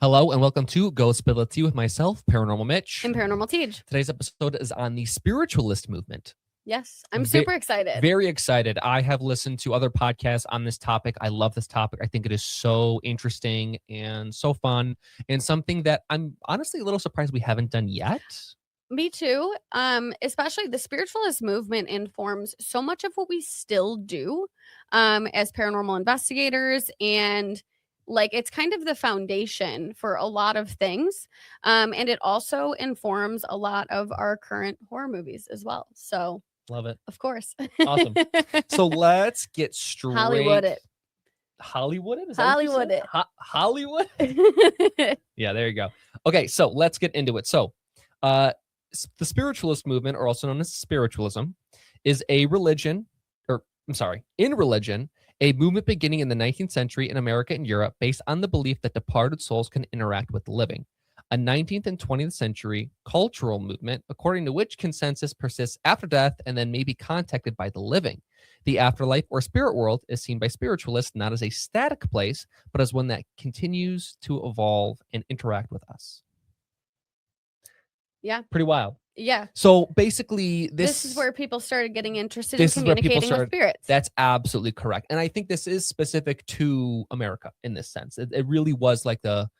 Hello and welcome to Ghostability with myself, Paranormal Mitch. And Paranormal Tej. Today's episode is on the Spiritualist Movement. Yes, I'm super excited. Very excited. I have listened to other podcasts on this topic. I love this topic. I think it is so interesting and so fun and something that I'm honestly a little surprised we haven't done yet. Me too. Especially the spiritualist movement informs so much of what we still do as paranormal investigators, and like it's kind of the foundation for a lot of things. And it also informs a lot of our current horror movies as well. So love it. Of course. Awesome. So let's get straight. Hollywood it. Hollywood it? Is Hollywood it. Hollywood? Yeah, there you go. Okay, so let's get into it. So the spiritualist movement, or also known as spiritualism, is a religion, in religion, a movement beginning in the 19th century in America and Europe based on the belief that departed souls can interact with the living. A 19th and 20th century cultural movement, according to which consensus persists after death and then may be contacted by the living. The afterlife or spirit world is seen by spiritualists not as a static place, but as one that continues to evolve and interact with us. Yeah. Pretty wild. Yeah. So basically, this is where people started getting interested in communicating with spirits. That's absolutely correct. And I think this is specific to America in this sense. It really was like the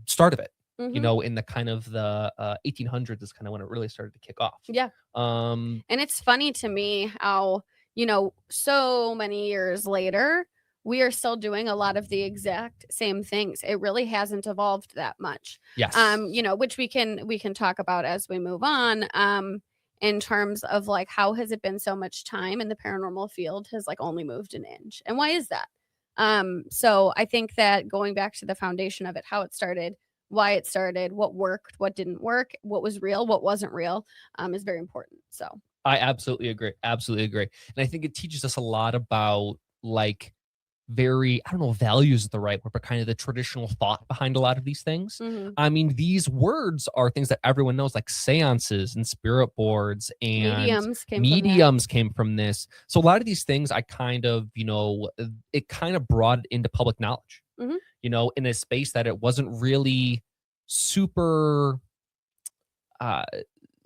start of it. Mm-hmm. You know, in the kind of the 1800s is kind of when it really started to kick off. Yeah. And it's funny to me how, so many years later, we are still doing a lot of the exact same things. It really hasn't evolved that much. Yes. Which we can talk about as we move on. In terms of like, how has it been so much time, and the paranormal field has like only moved an inch. And why is that? So I think that going back to the foundation of it, how it started, why it started, what worked, what didn't work, what was real, what wasn't real, is very important. So I absolutely agree. Absolutely agree. And I think it teaches us a lot about like very, I don't know if values is the right word, but kind of the traditional thought behind a lot of these things. Mm-hmm. I mean, these words are things that everyone knows, like seances and spirit boards and mediums came from this. So a lot of these things I kind of, it kind of brought it into public knowledge, mm-hmm. In a space that it wasn't really super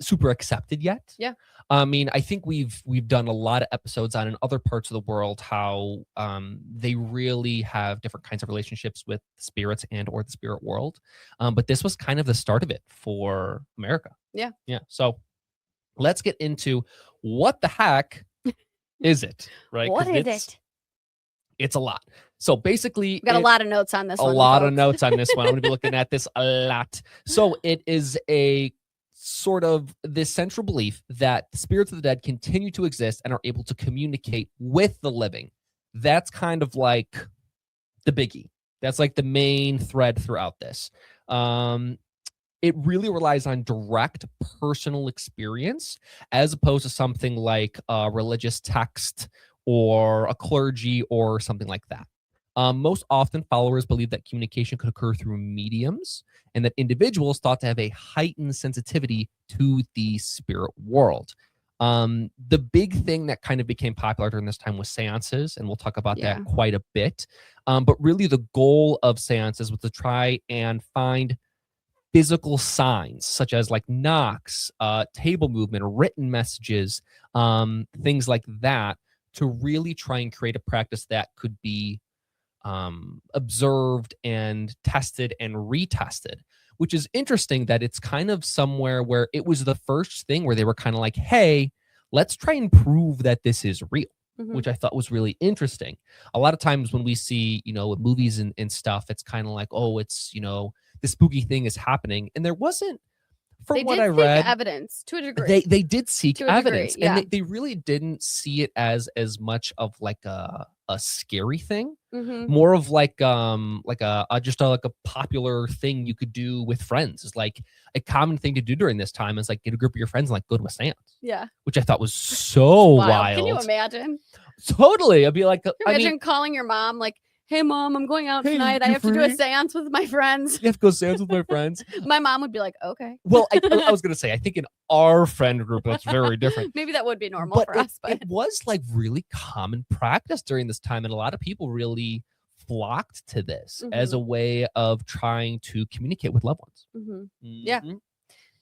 accepted yet. Yeah. I mean, I think we've done a lot of episodes on in other parts of the world how they really have different kinds of relationships with spirits and or the spirit world. But this was kind of the start of it for America. Yeah. Yeah. So let's get into what the heck is it, right? What is it? It's a lot. So basically, we've got a lot of notes on this one. A lot of notes on this one. I'm going to be looking at this a lot. So it is a sort of this central belief that the spirits of the dead continue to exist and are able to communicate with the living. That's kind of like the biggie. That's like the main thread throughout this. It really relies on direct personal experience as opposed to something like a religious text or a clergy or something like that. Most often, followers believe that communication could occur through mediums and that individuals thought to have a heightened sensitivity to the spirit world. The big thing that kind of became popular during this time was seances, and we'll talk about that quite a bit. But really, the goal of seances was to try and find physical signs, such as like knocks, table movement, written messages, things like that, to really try and create a practice that could be observed and tested and retested, which is interesting that it's kind of somewhere where it was the first thing where they were kind of like, hey, let's try and prove that this is real, mm-hmm. which I thought was really interesting. A lot of times when we see, with movies and stuff, it's kind of like, oh, it's, the spooky thing is happening. And there wasn't, from what I read, evidence to a degree. They did seek evidence, degree, yeah. and they really didn't see it as much of like a scary thing, mm-hmm. more of like a popular thing you could do with friends. Is like a common thing to do during this time is like get a group of your friends and like go to a seance. Yeah, which I thought was so wild. Can you imagine? Totally, I'd be like, imagine calling your mom like, hey mom, I'm going out tonight. I have to do a seance with my friends. You have to go seance with my friends. My mom would be like, okay. Well, I was going to say, I think in our friend group, that's very different. Maybe that would be normal for us. But it was like really common practice during this time. And a lot of people really flocked to this as a way of trying to communicate with loved ones. Yeah.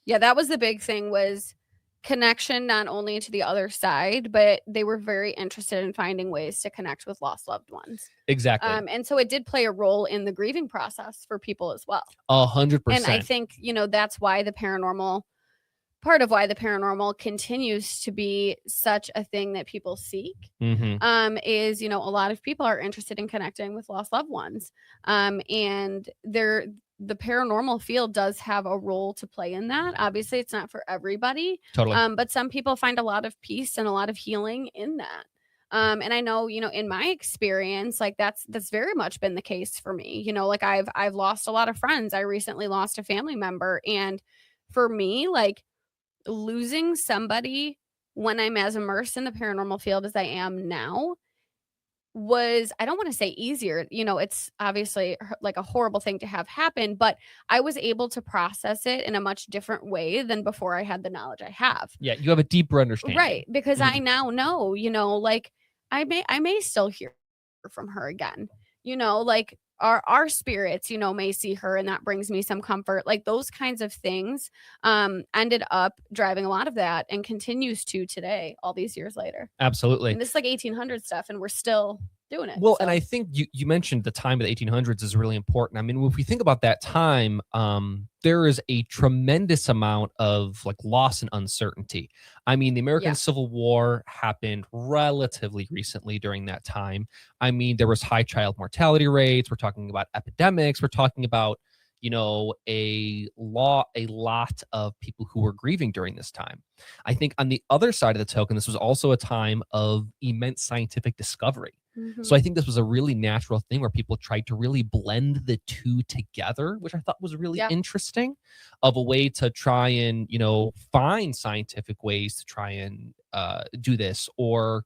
Yeah, that was the big thing, was connection not only to the other side, but they were very interested in finding ways to connect with lost loved ones. Exactly. And so it did play a role in the grieving process for people as well. 100%. And I think, that's why part of why the paranormal continues to be such a thing that people seek, is, a lot of people are interested in connecting with lost loved ones. And the paranormal field does have a role to play in that. Obviously, it's not for everybody. Totally. But some people find a lot of peace and a lot of healing in that. And I know, in my experience, like that's very much been the case for me. Like I've lost a lot of friends. I recently lost a family member. And for me, like, losing somebody when I'm as immersed in the paranormal field as I am now was, I don't want to say easier. It's obviously like a horrible thing to have happen, but I was able to process it in a much different way than before I had the knowledge I have. Yeah, you have a deeper understanding. Right, because I now know, like I may still hear from her again. Like our spirits, may see her, and that brings me some comfort. Like those kinds of things ended up driving a lot of that, and continues to today, all these years later. Absolutely. And this is like 1800 stuff, and we're still doing it. Well, and I think you mentioned the time of the 1800s is really important. I mean, if we think about that time, there is a tremendous amount of like loss and uncertainty. I mean, the American Civil War happened relatively recently during that time. I mean, there was high child mortality rates. We're talking about epidemics. We're talking about, a lot of people who were grieving during this time. I think on the other side of the token, this was also a time of immense scientific discovery. So I think this was a really natural thing where people tried to really blend the two together, which I thought was really interesting, of a way to try and, find scientific ways to try and do this. Or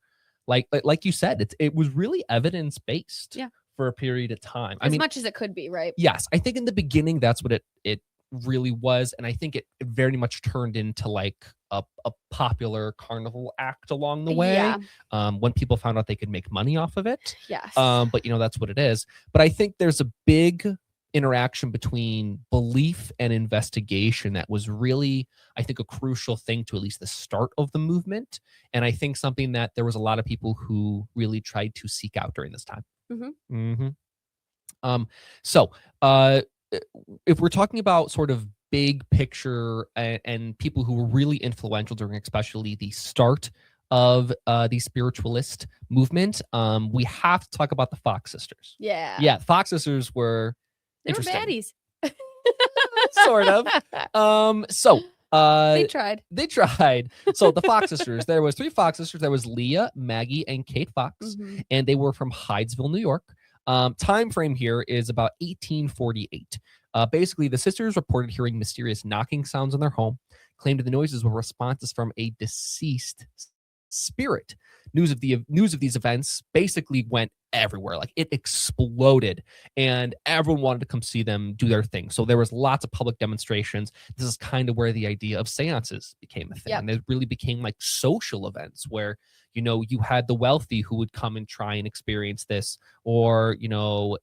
like you said, it was really evidence-based for a period of time. As much as it could be, right? Yes. I think in the beginning, that's what it really was. And I think it very much turned into like a popular carnival act along the way. When people found out they could make money off of it. Yes. But that's what it is. But I think there's a big interaction between belief and investigation that was really, I think, a crucial thing to at least the start of the movement. And I think something that there was a lot of people who really tried to seek out during this time. So if we're talking about sort of big picture and people who were really influential during especially the start of the spiritualist movement, we have to talk about the Fox sisters. Yeah, the Fox sisters were baddies. Sort of. They tried. So the Fox sisters, there was 3 Fox sisters. There was Leah, Maggie, and Kate Fox, and they were from Hydesville, New York. Time frame here is about 1848. Basically, the sisters reported hearing mysterious knocking sounds in their home, claimed the noises were responses from a deceased spirit. News of these events basically went everywhere. Like, it exploded, and everyone wanted to come see them do their thing. So there was lots of public demonstrations. This is kind of where the idea of seances became a thing. And it really became like social events where, you had the wealthy who would come and try and experience this, or,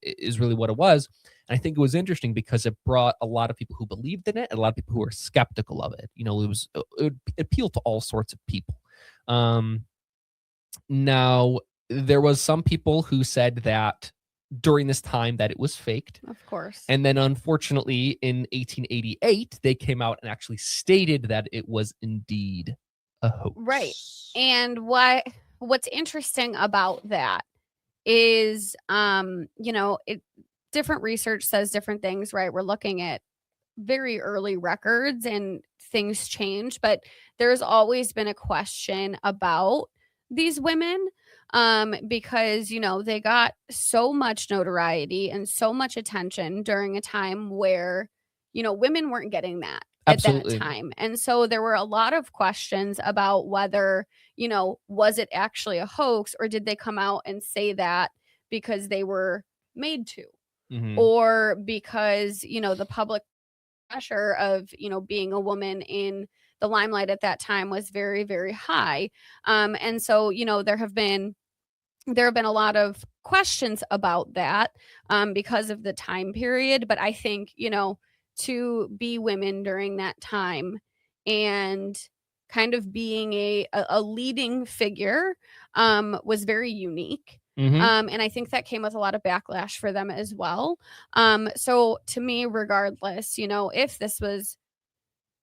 is really what it was. And I think it was interesting because it brought a lot of people who believed in it and a lot of people who were skeptical of it. It appealed to all sorts of people. Now, there was some people who said that during this time that it was faked. Of course. And then unfortunately in 1888, they came out and actually stated that it was indeed a hoax. Right. And what's interesting about that is, different research says different things, right? We're looking at very early records and things change, but there's always been a question about these women, because, they got so much notoriety and so much attention during a time where, women weren't getting that. Absolutely. At that time. And so there were a lot of questions about whether, was it actually a hoax, or did they come out and say that because they were made to, or because, the public pressure of, being a woman in the limelight at that time was very, very high. And so, there have been a lot of questions about that because of the time period. But I think, to be women during that time and kind of being a leading figure was very unique. And I think that came with a lot of backlash for them as well. So to me, regardless, if this was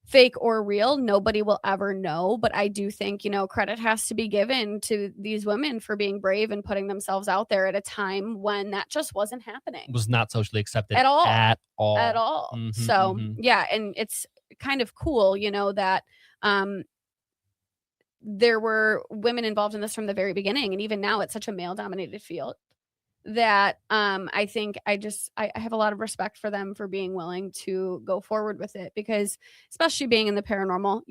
fake or real, nobody will ever know. But I do think, credit has to be given to these women for being brave and putting themselves out there at a time when that just wasn't happening. Was not socially accepted at all. At all. At all. So yeah, and it's kind of cool, that there were women involved in this from the very beginning, and even now it's such a male-dominated field that I think I have a lot of respect for them for being willing to go forward with it, because especially being in the paranormal,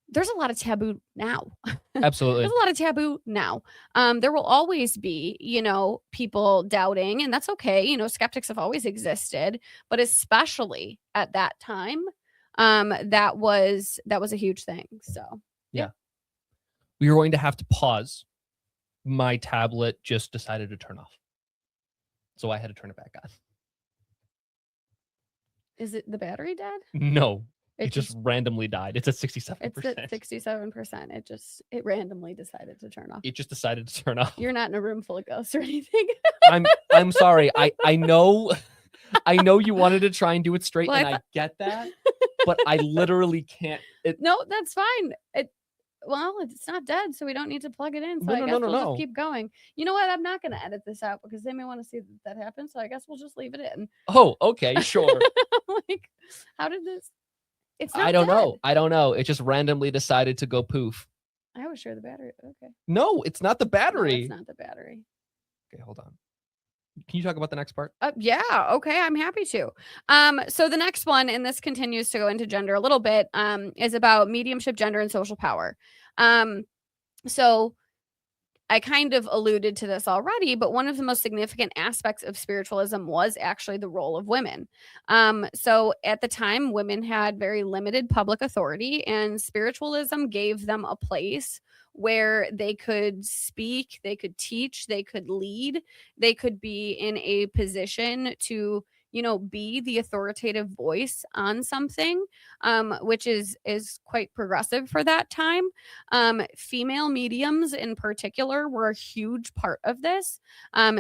there's a lot of taboo now. Absolutely. There's a lot of taboo now. There will always be, people doubting, and that's okay. Skeptics have always existed, but especially at that time, that was a huge thing. So yeah. We were going to have to pause. My tablet just decided to turn off, so I had to turn it back on. Is it the battery dead? No, it just randomly died. It's at 67%. It's at 67%. It randomly decided to turn off. It just decided to turn off. You're not in a room full of ghosts or anything. I'm sorry. I know you wanted to try and do it straight, and I get that, but I literally can't. No, that's fine. It's not dead, so we don't need to plug it in. So I guess we'll just keep going. You know what? I'm not going to edit this out because they may want to see that happen. So I guess we'll just leave it in. Oh, okay, sure. Like, how did this? It's not I don't dead. know. I don't know. It just randomly decided to go poof. I was sure the battery. Okay. No, it's not the battery. No, it's not the battery. Okay, hold on. Can you talk about the next part? Yeah. Okay. I'm happy to. So the next one, and this continues to go into gender a little bit, is about mediumship, gender, and social power. So I kind of alluded to this already, but one of the most significant aspects of spiritualism was actually the role of women. So at the time, women had very limited public authority, and spiritualism gave them a place where they could speak, they could teach, they could lead, they could be in a position to, be the authoritative voice on something, which is quite progressive for that time. Female mediums in particular were a huge part of this.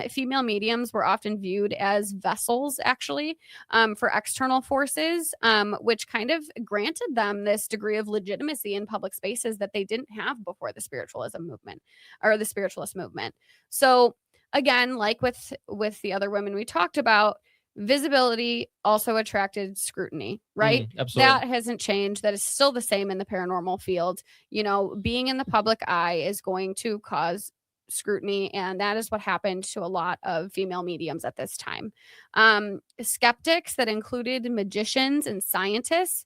Female mediums were often viewed as vessels, actually, for external forces, which kind of granted them this degree of legitimacy in public spaces that they didn't have before the spiritualism movement or the spiritualist movement. So again, like with the other women we talked about, visibility also attracted scrutiny, right? Absolutely. That hasn't changed. That is still the same in the paranormal field. Being in the public eye is going to cause scrutiny, and that is what happened to a lot of female mediums at this time. Skeptics, that included magicians and scientists,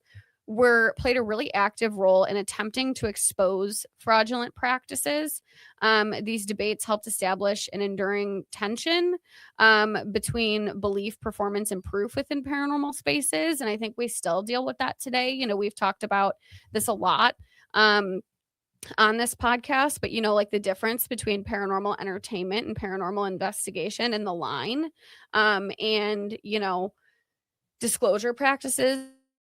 played a really active role in attempting to expose fraudulent practices. These debates helped establish an enduring tension between belief, performance, and proof within paranormal spaces. And I think we still deal with that today. We've talked about this a lot on this podcast, but like the difference between paranormal entertainment and paranormal investigation and the line, and disclosure practices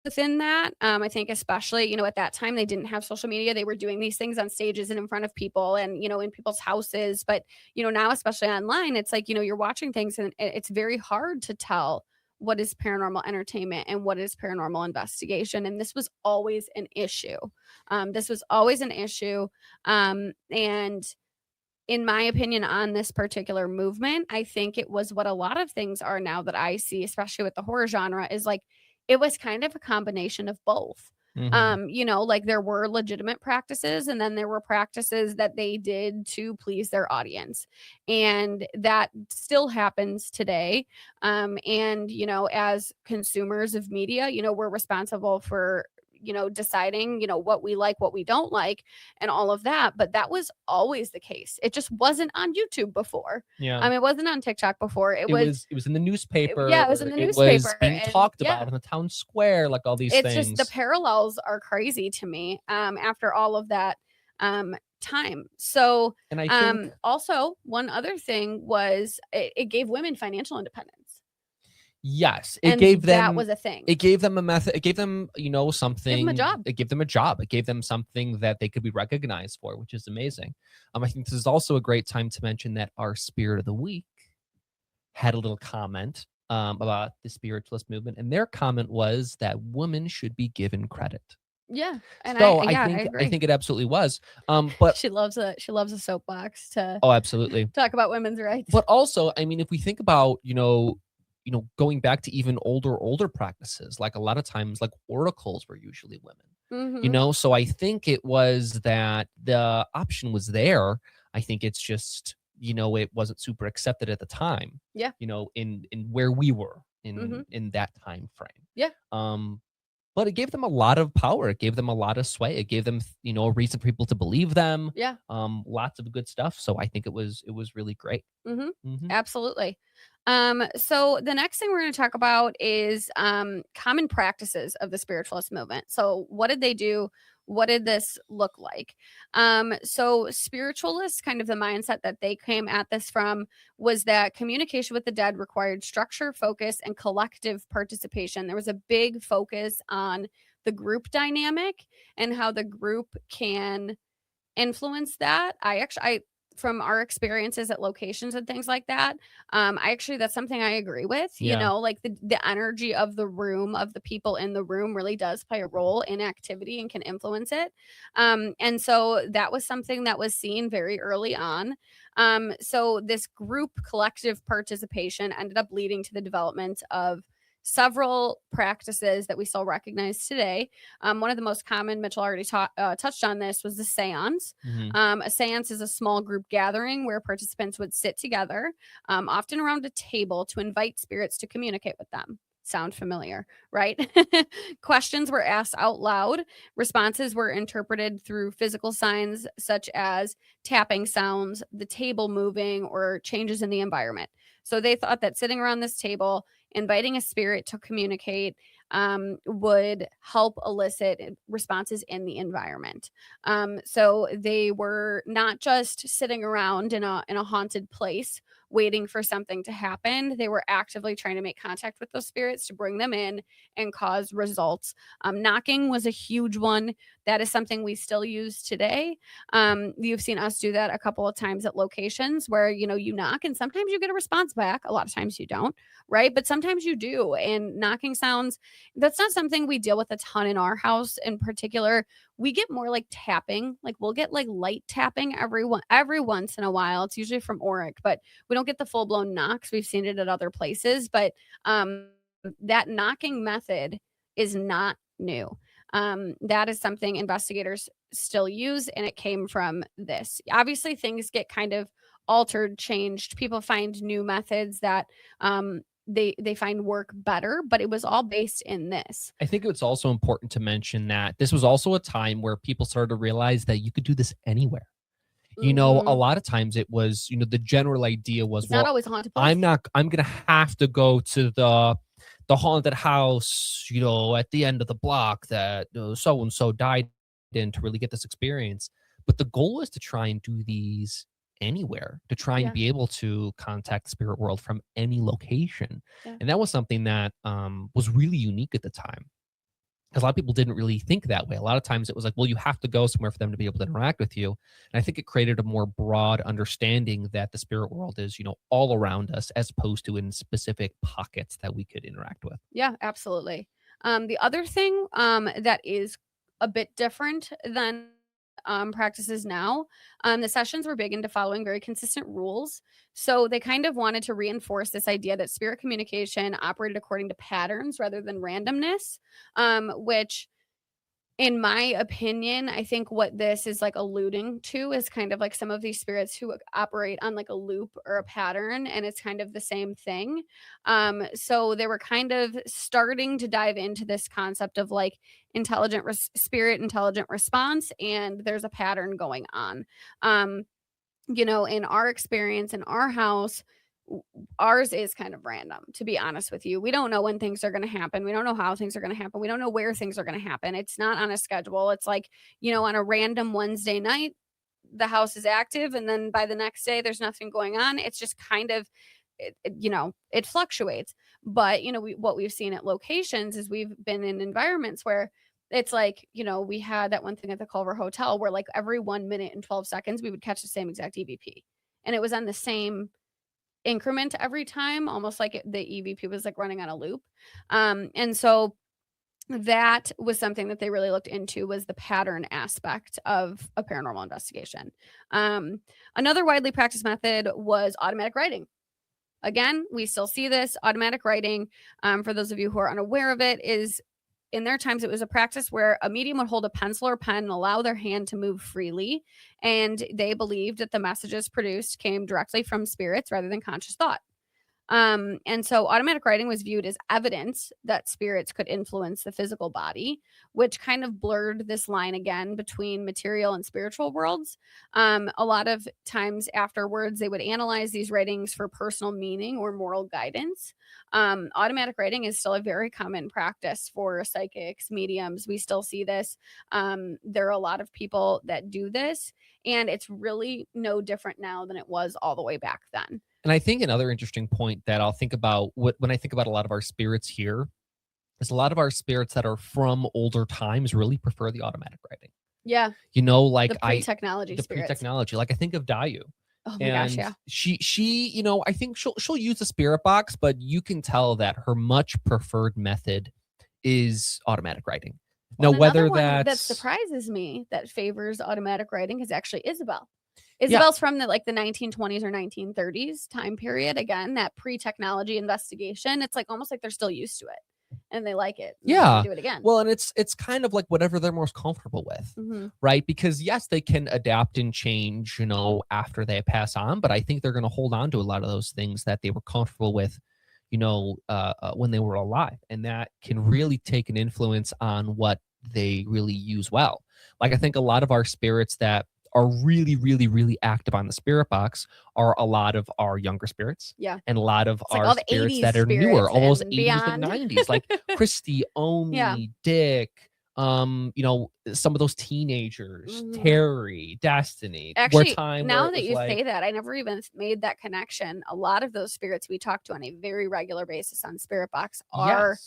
within that. I think especially, at that time, they didn't have social media. They were doing these things on stages and in front of people and, in people's houses. But, now, especially online, it's like, you're watching things and it's very hard to tell what is paranormal entertainment and what is paranormal investigation. And this was always an issue. And in my opinion, on this particular movement, I think it was what a lot of things are now that I see, especially with the horror genre, is like, it was kind of a combination of both. Like there were legitimate practices, and then there were practices that they did to please their audience. And that still happens today. And, as consumers of media, we're responsible for, deciding, what we like, what we don't like, and all of that. But that was always the case. It just wasn't on YouTube before. Yeah. It wasn't on TikTok before. It was in the newspaper. It was in the newspaper. It was being talked about in the town square, like all these things. It's just the parallels are crazy to me. After all of that time. So And I think also one other thing was it gave women financial independence. yes, And that was a thing. it gave them a method, it gave them, Give them a something, job. it gave them a job, it gave them something that they could be recognized for, which is amazing. I think this is also a great time to mention that our spirit of the week had a little comment about the spiritualist movement, and their comment was that women should be given credit. Yeah. And So I I agree. think it absolutely was. But she loves a soapbox to oh, absolutely. talk about women's rights. But also, I mean, if we think about, going back to even older practices, like a lot of times, like oracles were usually women. Mhm. So I think it was that the option was there. I think it's just, it wasn't super accepted at the time. Yeah. In where we were Mhm. in that time frame. Yeah. But it gave them a lot of power. It gave them a lot of sway. It gave them, a reason for people to believe them. Yeah. Lots of good stuff. So I think it was really great. Mhm. Hmm. Absolutely. So the next thing we're going to talk about is common practices of the spiritualist movement. So what did they do? What did this look like? So spiritualists, kind of the mindset that they came at this from was that communication with the dead required structure, focus, and collective participation. There was a big focus on the group dynamic and how the group can influence that. I from our experiences at locations and things like that, that's something I agree with. Yeah. Like the energy of the room, of the people in the room, really does play a role in activity and can influence it. And so that was something that was seen very early on. So this group collective participation ended up leading to the development of several practices that we still recognize today. One of the most common, Mitchell already touched on this, was the séance. Hmm. A séance is a small group gathering where participants would sit together, often around a table, to invite spirits to communicate with them. Sound familiar, right? Questions were asked out loud. Responses were interpreted through physical signs such as tapping sounds, the table moving, or changes in the environment. So they thought that sitting around this table, inviting a spirit to communicate, would help elicit responses in the environment. So they were not just sitting around in a haunted place waiting for something to happen. They were actively trying to make contact with those spirits to bring them in and cause results. Knocking was a huge one. That is something we still use today. You've seen us do that a couple of times at locations where, you knock and sometimes you get a response back. A lot of times you don't, right? But sometimes you do. And knocking sounds, that's not something we deal with a ton in our house in particular. We get more like tapping. Like we'll get like light tapping every once in a while. It's usually from Auric, but we don't get the full blown knocks. We've seen it at other places, but that knocking method is not new. That is something investigators still use, and it came from this. Obviously, things get kind of altered, changed. People find new methods that they find work better, but it was all based in this. I think it's also important to mention that this was also a time where people started to realize that you could do this anywhere. A Mhm. lot of times it was, the general idea was, It's not well, always a haunted place. I'm going to have to go to the haunted house, at the end of the block that so and so died in to really get this experience. But the goal is to try and do these anywhere, to try and Yeah. be able to contact the spirit world from any location. Yeah. And that was something that was really unique at the time, because a lot of people didn't really think that way. A lot of times it was like, well, you have to go somewhere for them to be able to interact with you. And I think it created a more broad understanding that the spirit world is, all around us, as opposed to in specific pockets that we could interact with. Yeah, absolutely. The other thing that is a bit different than practices now, the sessions were big into following very consistent rules. So they kind of wanted to reinforce this idea that spirit communication operated according to patterns rather than randomness, which, in my opinion, I think what this is like alluding to is kind of like some of these spirits who operate on like a loop or a pattern, and it's kind of the same thing. So they were kind of starting to dive into this concept of like spirit intelligent response, and there's a pattern going on. In our experience in our house, ours is kind of random, to be honest with you. We don't know when things are going to happen. We don't know how things are going to happen. We don't know where things are going to happen. It's not on a schedule. It's like, on a random Wednesday night, the house is active, and then by the next day there's nothing going on. It's just kind of, it fluctuates. But what we've seen at locations is we've been in environments where it's like, we had that one thing at the Culver Hotel where like every 1 minute and 12 seconds we would catch the same exact EVP, and it was on the same increment every time, almost like the EVP was like running on a loop. And so that was something that they really looked into, was the pattern aspect of a paranormal investigation. Another widely practiced method was automatic writing. Again, we still see this automatic writing. For those of you who are unaware of it, is in their times, it was a practice where a medium would hold a pencil or pen and allow their hand to move freely. And they believed that the messages produced came directly from spirits rather than conscious thought. And so automatic writing was viewed as evidence that spirits could influence the physical body, which kind of blurred this line again between material and spiritual worlds. A lot of times afterwards, they would analyze these writings for personal meaning or moral guidance. Automatic writing is still a very common practice for psychics, mediums. We still see this. There are a lot of people that do this, and it's really no different now than it was all the way back then. And I think another interesting point that I'll think about when I think about a lot of our spirits here is a lot of our spirits that are from older times really prefer the automatic writing. Yeah. Like the pre-technology spirits. Pre-technology. Like I think of Dayu. Oh my gosh, yeah. She, I think she'll use a spirit box, but you can tell that her much preferred method is automatic writing. Now, whether that surprises me that favors automatic writing is actually Isabel. Isabel's from the 1920s or 1930s time period. Again, that pre-technology investigation. It's like almost like they're still used to it and they like it. Yeah. Do it again. Well, and it's kind of like whatever they're most comfortable with, right? Because yes, they can adapt and change, after they pass on. But I think they're going to hold on to a lot of those things that they were comfortable with, when they were alive, and that can really take an influence on what they really use well. Like I think a lot of our spirits that are really, really, really active on the spirit box are a lot of our younger spirits. Yeah. And a lot of our spirits that are newer, almost 80s beyond. and 90s, like Christy, Omi, Dick, some of those teenagers, Terry, Destiny. Actually, now that you say that, I never even made that connection. A lot of those spirits we talk to on a very regular basis on Spirit Box are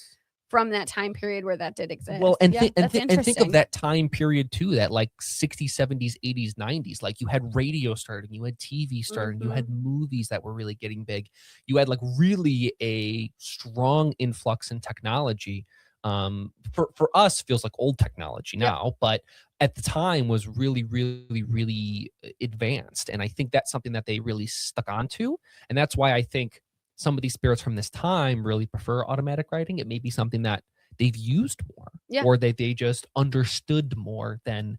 from that time period where that did exist. Well, and think of that time period too, that like 60s, 70s, 80s, 90s. Like you had radio starting, you had TV starting, you had movies that were really getting big. You had like really a strong influx in technology. For us feels like old technology now, but at the time was really, really, really advanced. And I think that's something that they really stuck onto. And that's why I think some of these spirits from this time really prefer automatic writing. It may be something that they've used more, or that they just understood more than,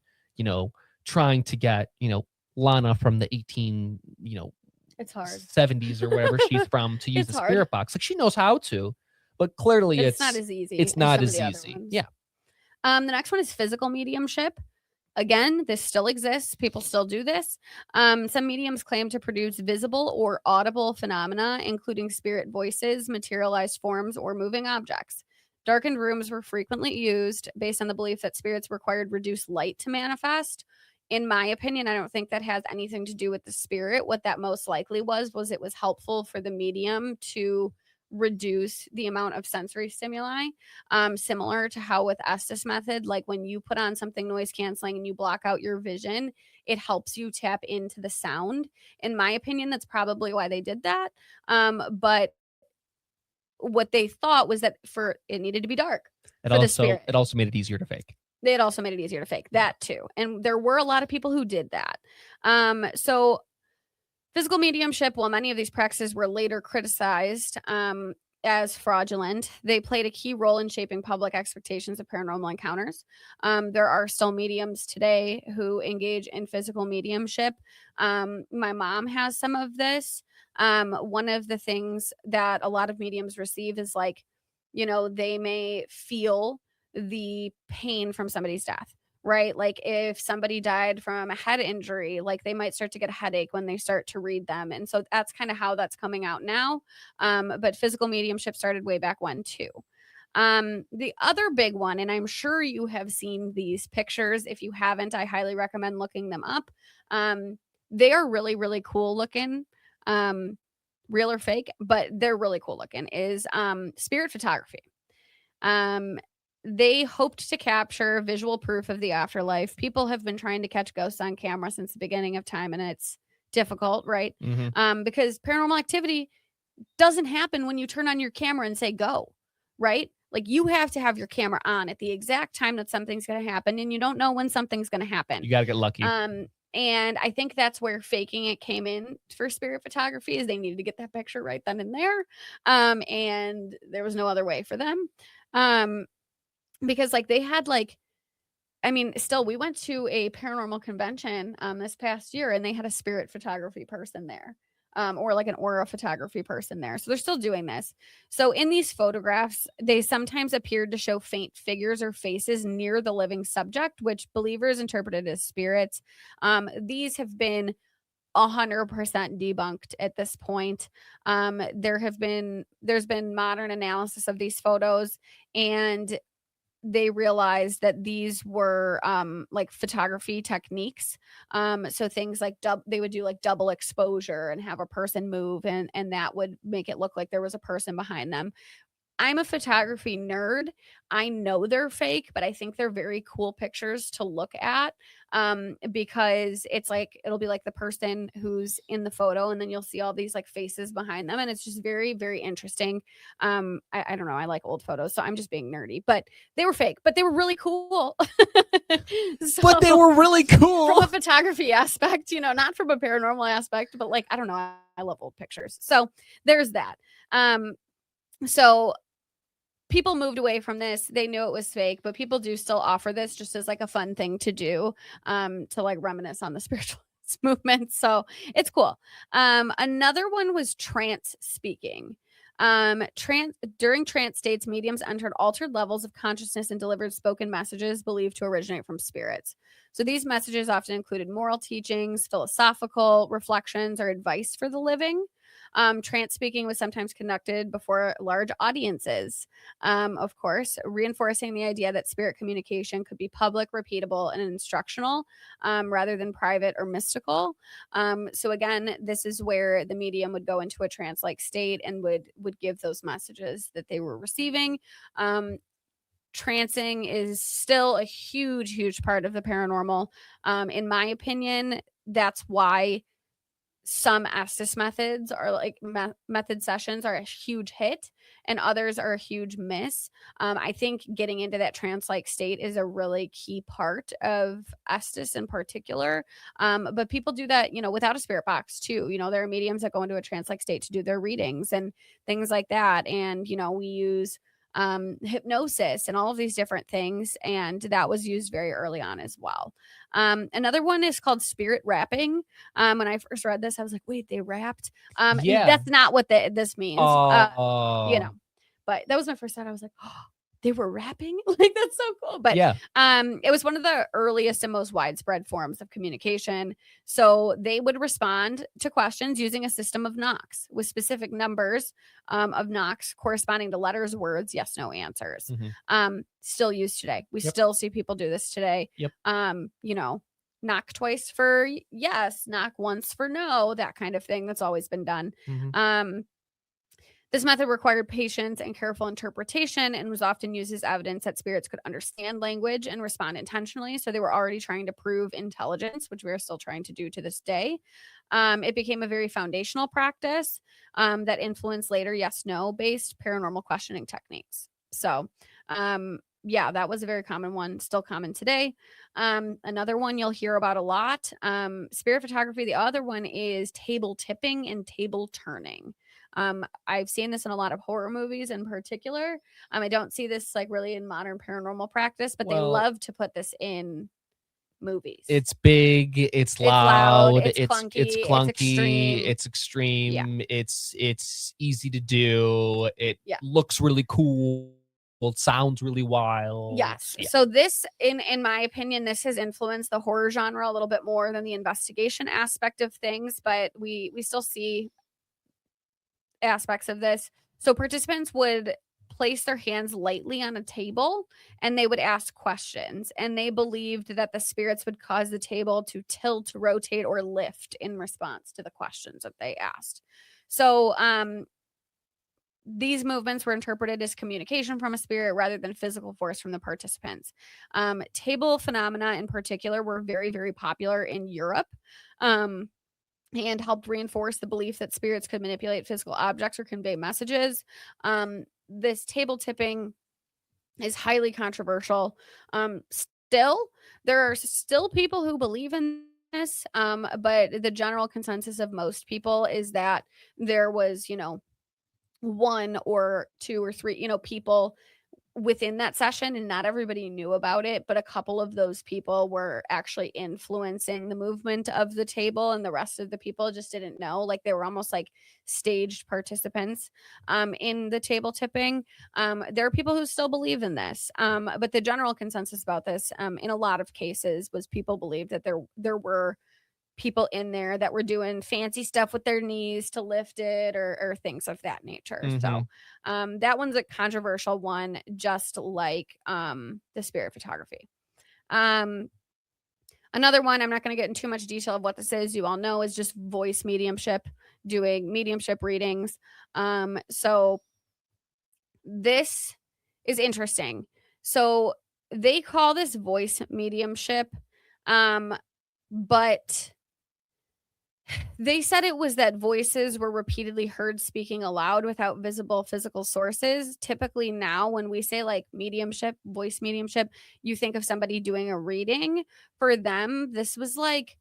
trying to get, Lana from the 18, it's hard 70s or wherever she's from to use the spirit box. Like she knows how to, but clearly it's not as easy. It's not as easy. Yeah. The next one is physical mediumship. Again, this still exists. People still do this. Some mediums claim to produce visible or audible phenomena, including spirit voices, materialized forms, or moving objects. Darkened rooms were frequently used based on the belief that spirits required reduced light to manifest. In my opinion, I don't think that has anything to do with the spirit. What that most likely was it was helpful for the medium to reduce the amount of sensory stimuli, similar to how with Estes method, like when you put on something noise canceling and you block out your vision, it helps you tap into the sound. In my opinion, that's probably why they did that. But what they thought was that it needed to be dark. It also made it easier to fake. They had also made it easier to fake that too. And there were a lot of people who did that. So physical mediumship, while many of these practices were later criticized as fraudulent, they played a key role in shaping public expectations of paranormal encounters. There are still mediums today who engage in physical mediumship. My mom has some of this. One of the things that a lot of mediums receive is like, they may feel the pain from somebody's death. Right? Like if somebody died from a head injury, like they might start to get a headache when they start to read them. And so that's kind of how that's coming out now. But physical mediumship started way back when too. The other big one, and I'm sure you have seen these pictures. If you haven't, I highly recommend looking them up. They are really, really cool looking. Real or fake, but they're really cool looking, is spirit photography. They hoped to capture visual proof of the afterlife. People have been trying to catch ghosts on camera since the beginning of time, and it's difficult, right? Because paranormal activity doesn't happen when you turn on your camera and say go, right? Like, you have to have your camera on at the exact time that something's going to happen, and you don't know when something's going to happen. You got to get lucky. And I think that's where faking it came in for spirit photography, is they needed to get that picture right then and there. And there was no other way for them. Because like they had like, I mean, still, we went to a paranormal convention this past year, and they had a spirit photography person there. Or like an aura photography person there. So they're still doing this. So in these photographs, they sometimes appeared to show faint figures or faces near the living subject, which believers interpreted as spirits. These have been 100% debunked at this point. There's been modern analysis of these photos, and they realized that these were like photography techniques. So things like they would do like double exposure and have a person move, and that would make it look like there was a person behind them. I'm a photography nerd. I know they're fake, but I think they're very cool pictures to look at, because it's like, it'll be like the person who's in the photo, and then you'll see all these like faces behind them. And it's just very, very interesting. I don't know. I like old photos, so I'm just being nerdy, but they were fake, but they were really cool. But they were really cool from a photography aspect, not from a paranormal aspect, but like, I don't know. I love old pictures. So there's that. So people moved away from this. They knew it was fake, but people do still offer this just as like a fun thing to do, to like reminisce on the spiritualist movement. So it's cool. Another one was trance speaking. During trance states, mediums entered altered levels of consciousness and delivered spoken messages believed to originate from spirits. So these messages often included moral teachings, philosophical reflections, or advice for the living. Trance speaking was sometimes conducted before large audiences, of course, reinforcing the idea that spirit communication could be public, repeatable, and instructional, rather than private or mystical. So again, this is where the medium would go into a trance-like state and would give those messages that they were receiving. Trancing is still a huge, huge part of the paranormal. In my opinion, that's why some Estes methods are like method sessions are a huge hit, and others are a huge miss. I think getting into that trance-like state is a really key part of Estes in particular. But people do that, without a spirit box too. There are mediums that go into a trance-like state to do their readings and things like that. And, we use hypnosis and all of these different things. And that was used very early on as well. Another one is called spirit rapping. When I first read this, I was like, wait, they rapped? Yeah. That's not what this means. But that was my first thought. I was like, oh, they were rapping? Like, that's so cool. But yeah, it was one of the earliest and most widespread forms of communication. So they would respond to questions using a system of knocks with specific numbers of knocks corresponding to letters, words, yes, no answers. Still used today. We still see people do this today. Knock twice for yes, knock once for no, that kind of thing. That's always been done. This method required patience and careful interpretation and was often used as evidence that spirits could understand language and respond intentionally. So they were already trying to prove intelligence, which we are still trying to do to this day. It became a very foundational practice that influenced later yes-no based paranormal questioning techniques. So that was a very common one, still common today. Another one you'll hear about a lot, spirit photography. The other one is table tipping and table turning. I've seen this in a lot of horror movies in particular. I don't see this like really in modern paranormal practice, but they love to put this in movies. It's big, it's loud, it's clunky, it's extreme, it's easy to do, it looks really cool, it sounds really wild. Yes. So this, in my opinion, this has influenced the horror genre a little bit more than the investigation aspect of things, but we still see aspects of this. So participants would place their hands lightly on a table and they would ask questions. And they believed that the spirits would cause the table to tilt, rotate, or lift in response to the questions that they asked. So, these movements were interpreted as communication from a spirit rather than physical force from the participants. Table phenomena in particular were very, very popular in Europe. And helped reinforce the belief that spirits could manipulate physical objects or convey messages. This table tipping is highly controversial. Still, there are still people who believe in this, but the general consensus of most people is that there was, one or two or three, people within that session, and not everybody knew about it, but a couple of those people were actually influencing the movement of the table, and the rest of the people just didn't know. Like, they were almost like staged participants in the table tipping. There are people who still believe in this, but the general consensus about this, in a lot of cases, was people believed that there were people in there that were doing fancy stuff with their knees to lift it, or things of that nature. So that one's a controversial one, just like the spirit photography. Another one, I'm not going to get into too much detail of what this is, you all know, is just voice mediumship, doing mediumship readings. So this is interesting. So they call this voice mediumship, but they said it was that voices were repeatedly heard speaking aloud without visible physical sources. Typically now, when we say like mediumship, voice mediumship, you think of somebody doing a reading. For them, this was like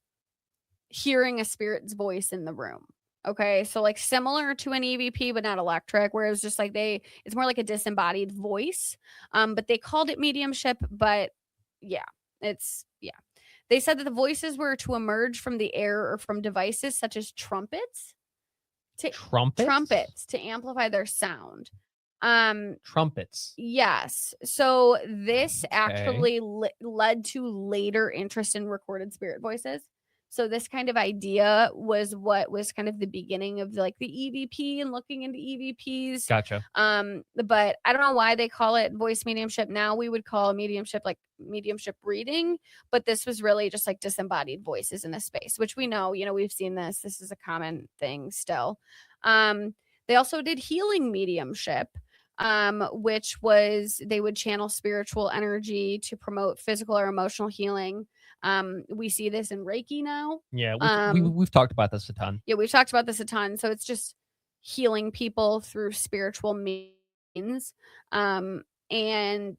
hearing a spirit's voice in the room. Okay, so like similar to an EVP, but not electric, where it was just like it's more like a disembodied voice. But they called it mediumship, but yeah. They said that the voices were to emerge from the air or from devices such as trumpets to amplify their sound. Trumpets. Yes. So this actually led to later interest in recorded spirit voices. So this kind of idea was what was kind of the beginning of like the EVP and looking into EVPs. Gotcha. But I don't know why they call it voice mediumship. Now we would call mediumship like mediumship reading, but this was really just like disembodied voices in a space, which we know, we've seen this. This is a common thing still. They also did healing mediumship, which was they would channel spiritual energy to promote physical or emotional healing. We see this in Reiki now. Yeah, we've talked about this a ton. Yeah, we've talked about this a ton. So it's just healing people through spiritual means. And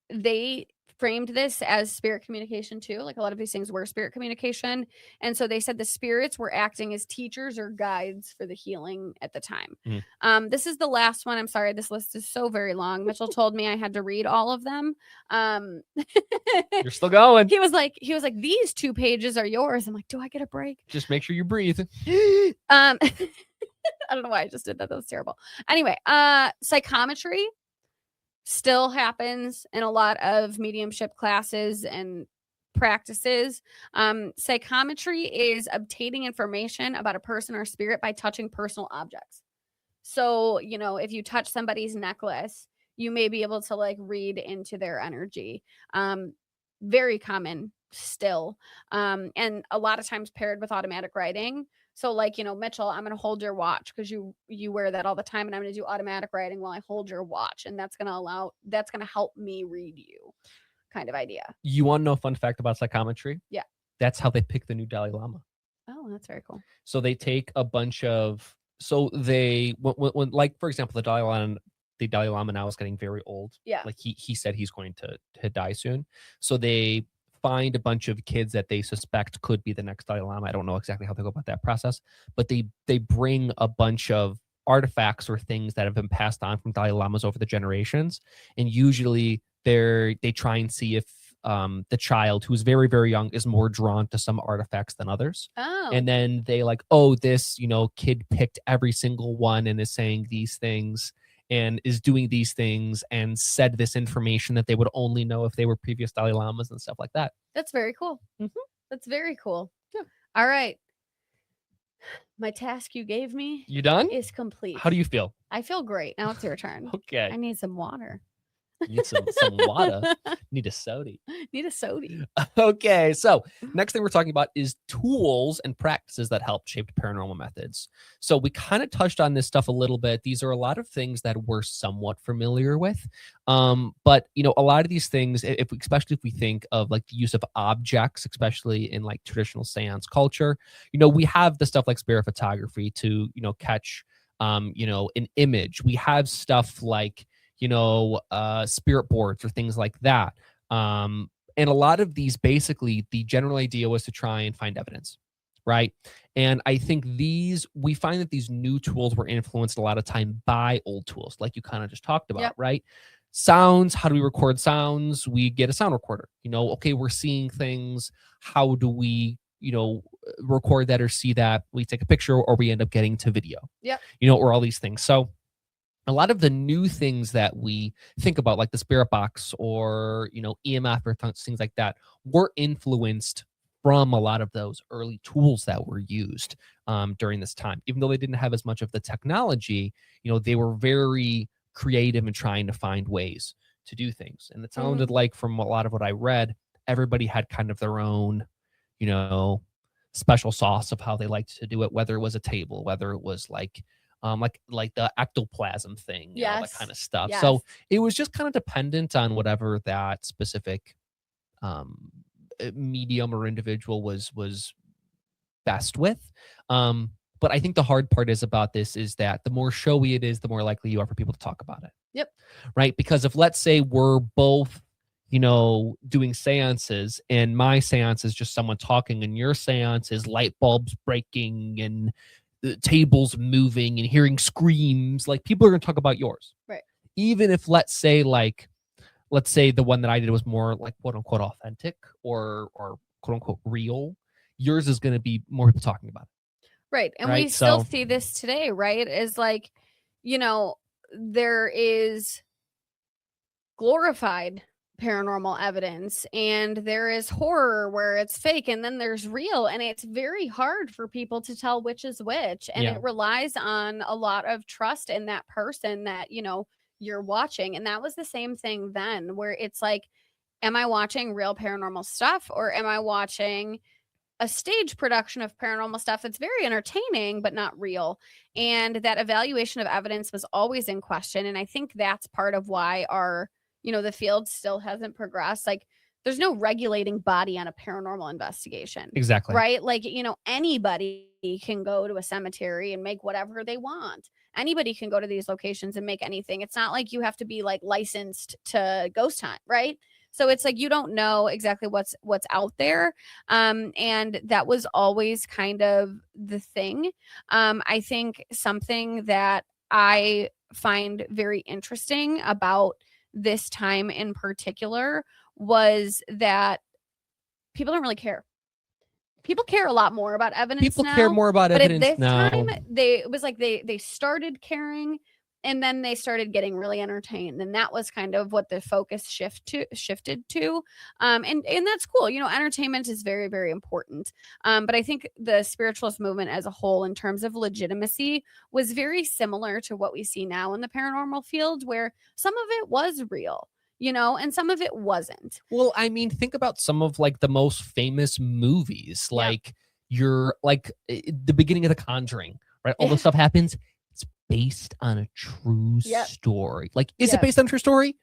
they framed this as spirit communication too. Like a lot of these things were spirit communication. And so they said the spirits were acting as teachers or guides for the healing at the time. This is the last one. I'm sorry, this list is so very long. Mitchell told me I had to read all of them. You're still going. He was like, these 2 pages are yours. I'm like, do I get a break? Just make sure you breathe. I don't know why I just did that. That was terrible. Anyway, psychometry still happens in a lot of mediumship classes and practices. Psychometry is obtaining information about a person or spirit by touching personal objects. So, if you touch somebody's necklace, you may be able to like read into their energy. Very common still. And a lot of times paired with automatic writing. So like, Mitchell, I'm going to hold your watch because you wear that all the time, and I'm going to do automatic writing while I hold your watch. And that's going to help me read you kind of idea. You want to know a fun fact about psychometry? Yeah. That's how they pick the new Dalai Lama. Oh, that's very cool. So they take a bunch of, when like, for example, the Dalai Lama now is getting very old. Yeah. Like he said he's going to die soon. So they find a bunch of kids that they suspect could be the next Dalai Lama. I don't know exactly how they go about that process, but they bring a bunch of artifacts or things that have been passed on from Dalai Lamas over the generations. And usually they try and see if the child, who's very, very young, is more drawn to some artifacts than others. Oh. And then they like, this, kid picked every single one and is saying these things and is doing these things and said this information that they would only know if they were previous Dalai Lamas and stuff like that. That's very cool. Mm-hmm. That's very cool. Yeah. All right. My task you gave me You done? is complete. How do you feel? I feel great. Now it's your turn. Okay. I need some water. Need some water. Need a soda. Need a soda. Okay, so next thing we're talking about is tools and practices that help shape paranormal methods. So we kind of touched on this stuff a little bit. These are a lot of things that we're somewhat familiar with, but a lot of these things, especially if we think of like the use of objects, especially in like traditional seance culture, we have the stuff like spirit photography to catch an image. We have stuff like spirit boards or things like that. And a lot of these, basically, the general idea was to try and find evidence, right? And I think we find that these new tools were influenced a lot of time by old tools, like you kind of just talked about, right? Sounds, how do we record sounds? We get a sound recorder. Okay, we're seeing things. How do we, record that or see that? We take a picture, or we end up getting to video. Or all these things. So a lot of the new things that we think about, like the spirit box or, EMF or things like that, were influenced from a lot of those early tools that were used during this time. Even though they didn't have as much of the technology, they were very creative in trying to find ways to do things. And it sounded like, from a lot of what I read, everybody had kind of their own, special sauce of how they liked to do it, whether it was a table, whether it was like the ectoplasm thing, that kind of stuff. So it was just kind of dependent on whatever that specific medium or individual was best with. But I think the hard part about this is that the more showy it is, the more likely you are for people to talk about it. Right? Because if, let's say, we're both doing seances, and my seance is just someone talking, and your seance is light bulbs breaking and the tables moving and hearing screams, like, people are going to talk about yours. Right. Even if, let's say the one that I did was more like quote unquote authentic or quote unquote real, yours is going to be more people talking about it. Right. And we still see this today, right? Is like, there is glorified paranormal evidence, and there is horror where it's fake, and then there's real, and it's very hard for people to tell which is which, and it relies on a lot of trust in that person that you're watching. And that was the same thing then, where it's like, am I watching real paranormal stuff, or am I watching a stage production of paranormal stuff that's very entertaining but not real? And that evaluation of evidence was always in question. And I think that's part of why our the field still hasn't progressed. Like, there's no regulating body on a paranormal investigation. Exactly. Right? Like, anybody can go to a cemetery and make whatever they want. Anybody can go to these locations and make anything. It's not like you have to be like licensed to ghost hunt, right? So it's like, you don't know exactly what's out there. And that was always kind of the thing. I think something that I find very interesting about this time in particular was that people don't really care. People care a lot more about evidence now. People care more about evidence now. But at this time, it was like they started caring, and then they started getting really entertained, and that was kind of what the focus shifted to. And that's cool. Entertainment is very, very important. But I think the spiritualist movement as a whole, in terms of legitimacy, was very similar to what we see now in the paranormal field, where some of it was real, and some of it wasn't. Well, I mean, think about some of like the most famous movies, like the beginning of The Conjuring, right? All this stuff happens. It's based on a true story. Like, is it based on a true story?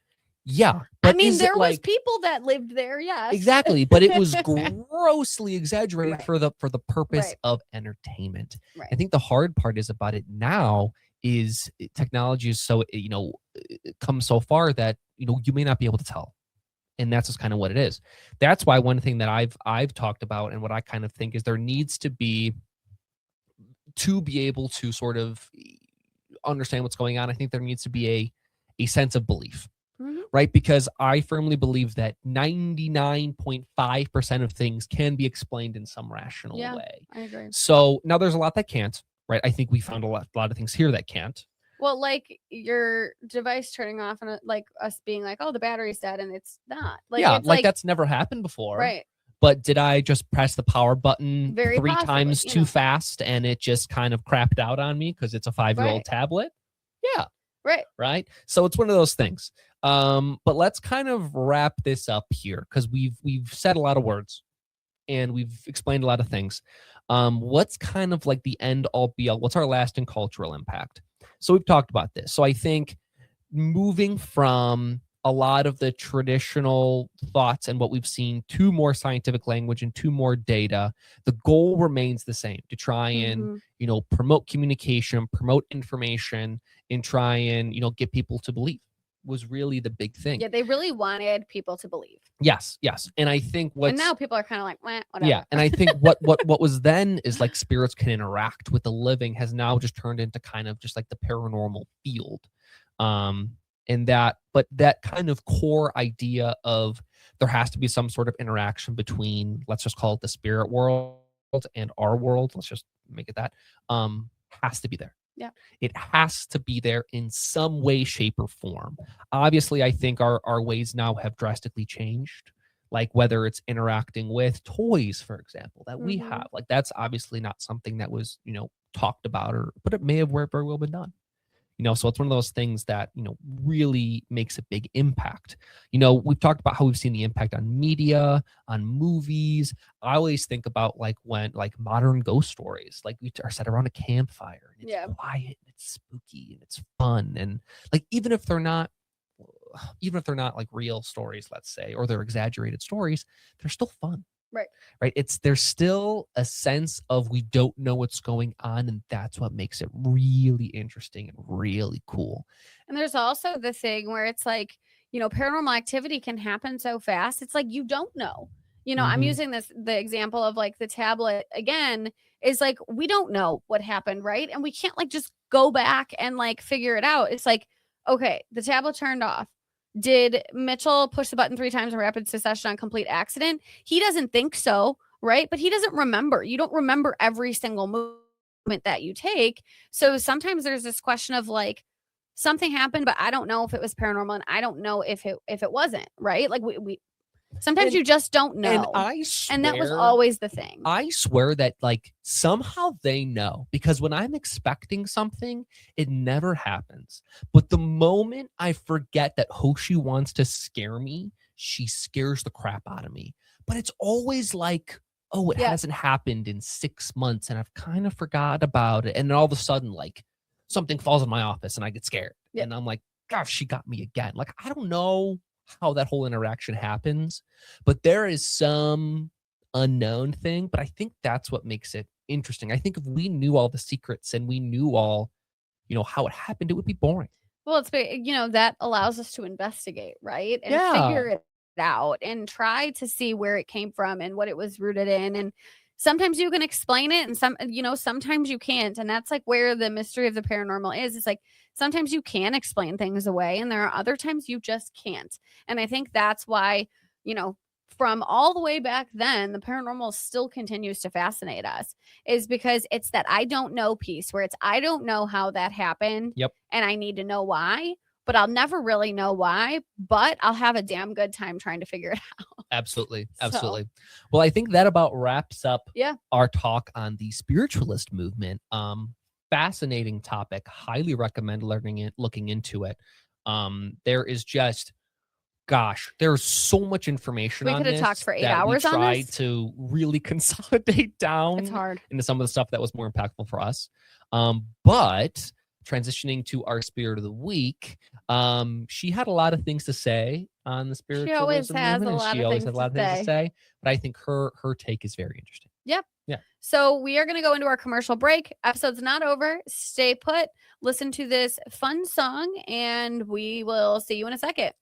Yeah. But I mean, there was people that lived there. Yes. Exactly. But it was grossly exaggerated for the purpose of entertainment. Right. I think the hard part is about it now is technology is so, comes so far that, you may not be able to tell. And that's just kind of what it is. That's why one thing that I've talked about, and what I kind of think, is there needs to be able to sort of understand what's going on. I think there needs to be a sense of belief, right? Because I firmly believe that 99.5% of things can be explained in some rational way. I agree. So now there's a lot that can't, right? I think we found a lot of things here that can't. Well, like your device turning off, and like us being like, oh, the battery's dead, and it's not. Like, it's like that's never happened before. Right. But did I just press the power button Very three possibly, times you too know. fast and it just kind of crapped out on me because it's a 5-year-old Right. tablet? Yeah. Right. Right. So it's one of those things. But let's kind of wrap this up here because we've said a lot of words and we've explained a lot of things. What's kind of like the end all be all? What's our lasting cultural impact? So we've talked about this. So I think moving from a lot of the traditional thoughts and what we've seen to more scientific language and to more data, the goal remains the same, to try and, promote communication, promote information, and try and, get people to believe was really the big thing. Yeah, they really wanted people to believe. Yes. And I think and now people are kind of like, whatever. Yeah, and I think what was then is like spirits can interact with the living has now just turned into kind of just like the paranormal field. And that kind of core idea of there has to be some sort of interaction between, let's just call it the spirit world and our world, let's just make it that, has to be there. Yeah. It has to be there in some way, shape, or form. Obviously, I think our ways now have drastically changed, like whether it's interacting with toys, for example, that we have. Like that's obviously not something that was, talked about, but it may have very well been done. So it's one of those things that, really makes a big impact. We've talked about how we've seen the impact on media, on movies. I always think about like when like modern ghost stories, like we are set around a campfire and it's quiet and it's spooky and it's fun. And like, even if they're not like real stories, let's say, or they're exaggerated stories, they're still fun. Right. There's still a sense of we don't know what's going on, and that's what makes it really interesting and really cool. And there's also the thing where it's like, paranormal activity can happen so fast. It's like you don't know. I'm using the example of like the tablet again, is like we don't know what happened, right? And we can't like just go back and like figure it out. It's like, okay, the tablet turned off. Did Mitchell push the button 3 times in rapid succession on complete accident? He doesn't think so, right? But he doesn't remember. You don't remember every single movement that you take. So sometimes there's this question of like, something happened, but I don't know if it was paranormal, and I don't know if it wasn't, right? Like we sometimes you just don't know. And that was always the thing. I swear that like somehow they know, because when I'm expecting something, it never happens. But the moment I forget that Hoshi wants to scare me, she scares the crap out of me. But it's always like, oh, it hasn't happened in 6 months and I've kind of forgot about it. And then all of a sudden, like something falls in my office and I get scared. And I'm like, gosh, she got me again. Like, I don't know how that whole interaction happens, but there is some unknown thing. But I think that's what makes it interesting. I think if we knew all the secrets and we knew all, how it happened, it would be boring. Well, it's that allows us to investigate, right? And figure it out and try to see where it came from and what it was rooted in. And sometimes you can explain it, and sometimes you can't. And that's like where the mystery of the paranormal is. It's like sometimes you can explain things away, and there are other times you just can't. And I think that's why, from all the way back then, the paranormal still continues to fascinate us, is because it's that I don't know piece where it's I don't know how that happened. Yep. And I need to know why, but I'll never really know why, but I'll have a damn good time trying to figure it out. Absolutely. Well, I think that about wraps up our talk on the spiritualist movement. Fascinating topic. Highly recommend looking into it. There is just, there's so much information on this. We could have talked for 8 hours on this. We tried to really consolidate down. It's hard. Into some of the stuff that was more impactful for us. But transitioning to our spirit of the week, she had a lot of things to say on the spiritualism movement. She always has a lot of things to say. But I think her take is very interesting. Yep. Yeah. So we are going to go into our commercial break. Episode's not over. Stay put. Listen to this fun song, and we will see you in a second.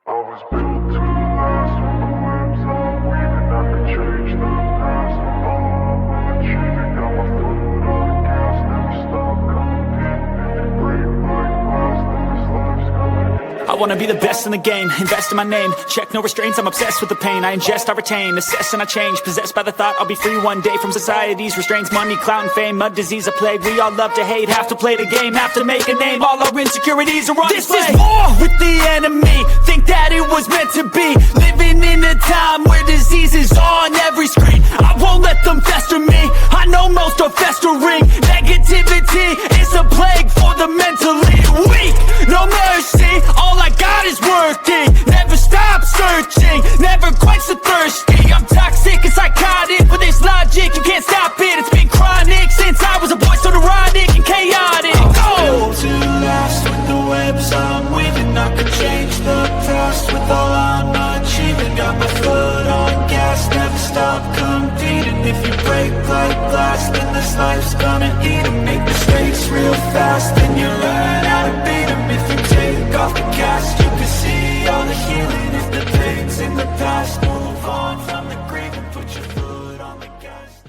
I was built to last with the limbs I'm weaving. I could change the past. I'm achieving. Got my foot on the gas. Never stop competing. If you break my glass, then this life's gonna end. I wanna be the best in the game, invest in my name, check no restraints, I'm obsessed with the pain. I ingest, I retain, assess and I change, possessed by the thought I'll be free one day from society's restraints. Money, clout and fame, mud, disease, a plague. We all love to hate, have to play the game, have to make a name. All our insecurities are on display. This is war with the enemy, think that it was meant to be. Living in a time where disease is on every screen. I won't let them fester me, I know most are festering. Negativity is a plague for the mentally weak. No mercy, all I got is working. Never stop searching, never quench the thirsty. I'm toxic and psychotic, but there's logic, you can't stop it. It's been chronic since I was a boy, so neurotic and chaotic. Built to last with the webs I'm weaving. I could change the past with all I'm achieving. Got my foot on gas, never stop competing. If you break like glass, then this life's gonna eat 'em. Make mistakes real fast, then you learn how to beat 'em. If you take off the cast, you can see all the healing. If the pain's in the past, move on from the grave and put your foot on the gas.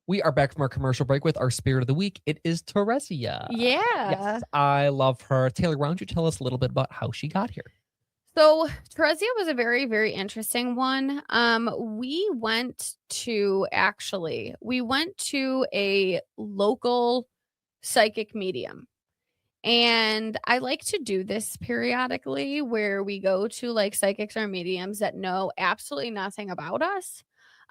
We are back from our commercial break with our spirit of the week. It is Teresia. Yeah. Yes, I love her. Taylor, why don't you tell us a little bit about how she got here? So Teresia was a very, very interesting one. We went to a local psychic medium. And I like to do this periodically where we go to like psychics or mediums that know absolutely nothing about us.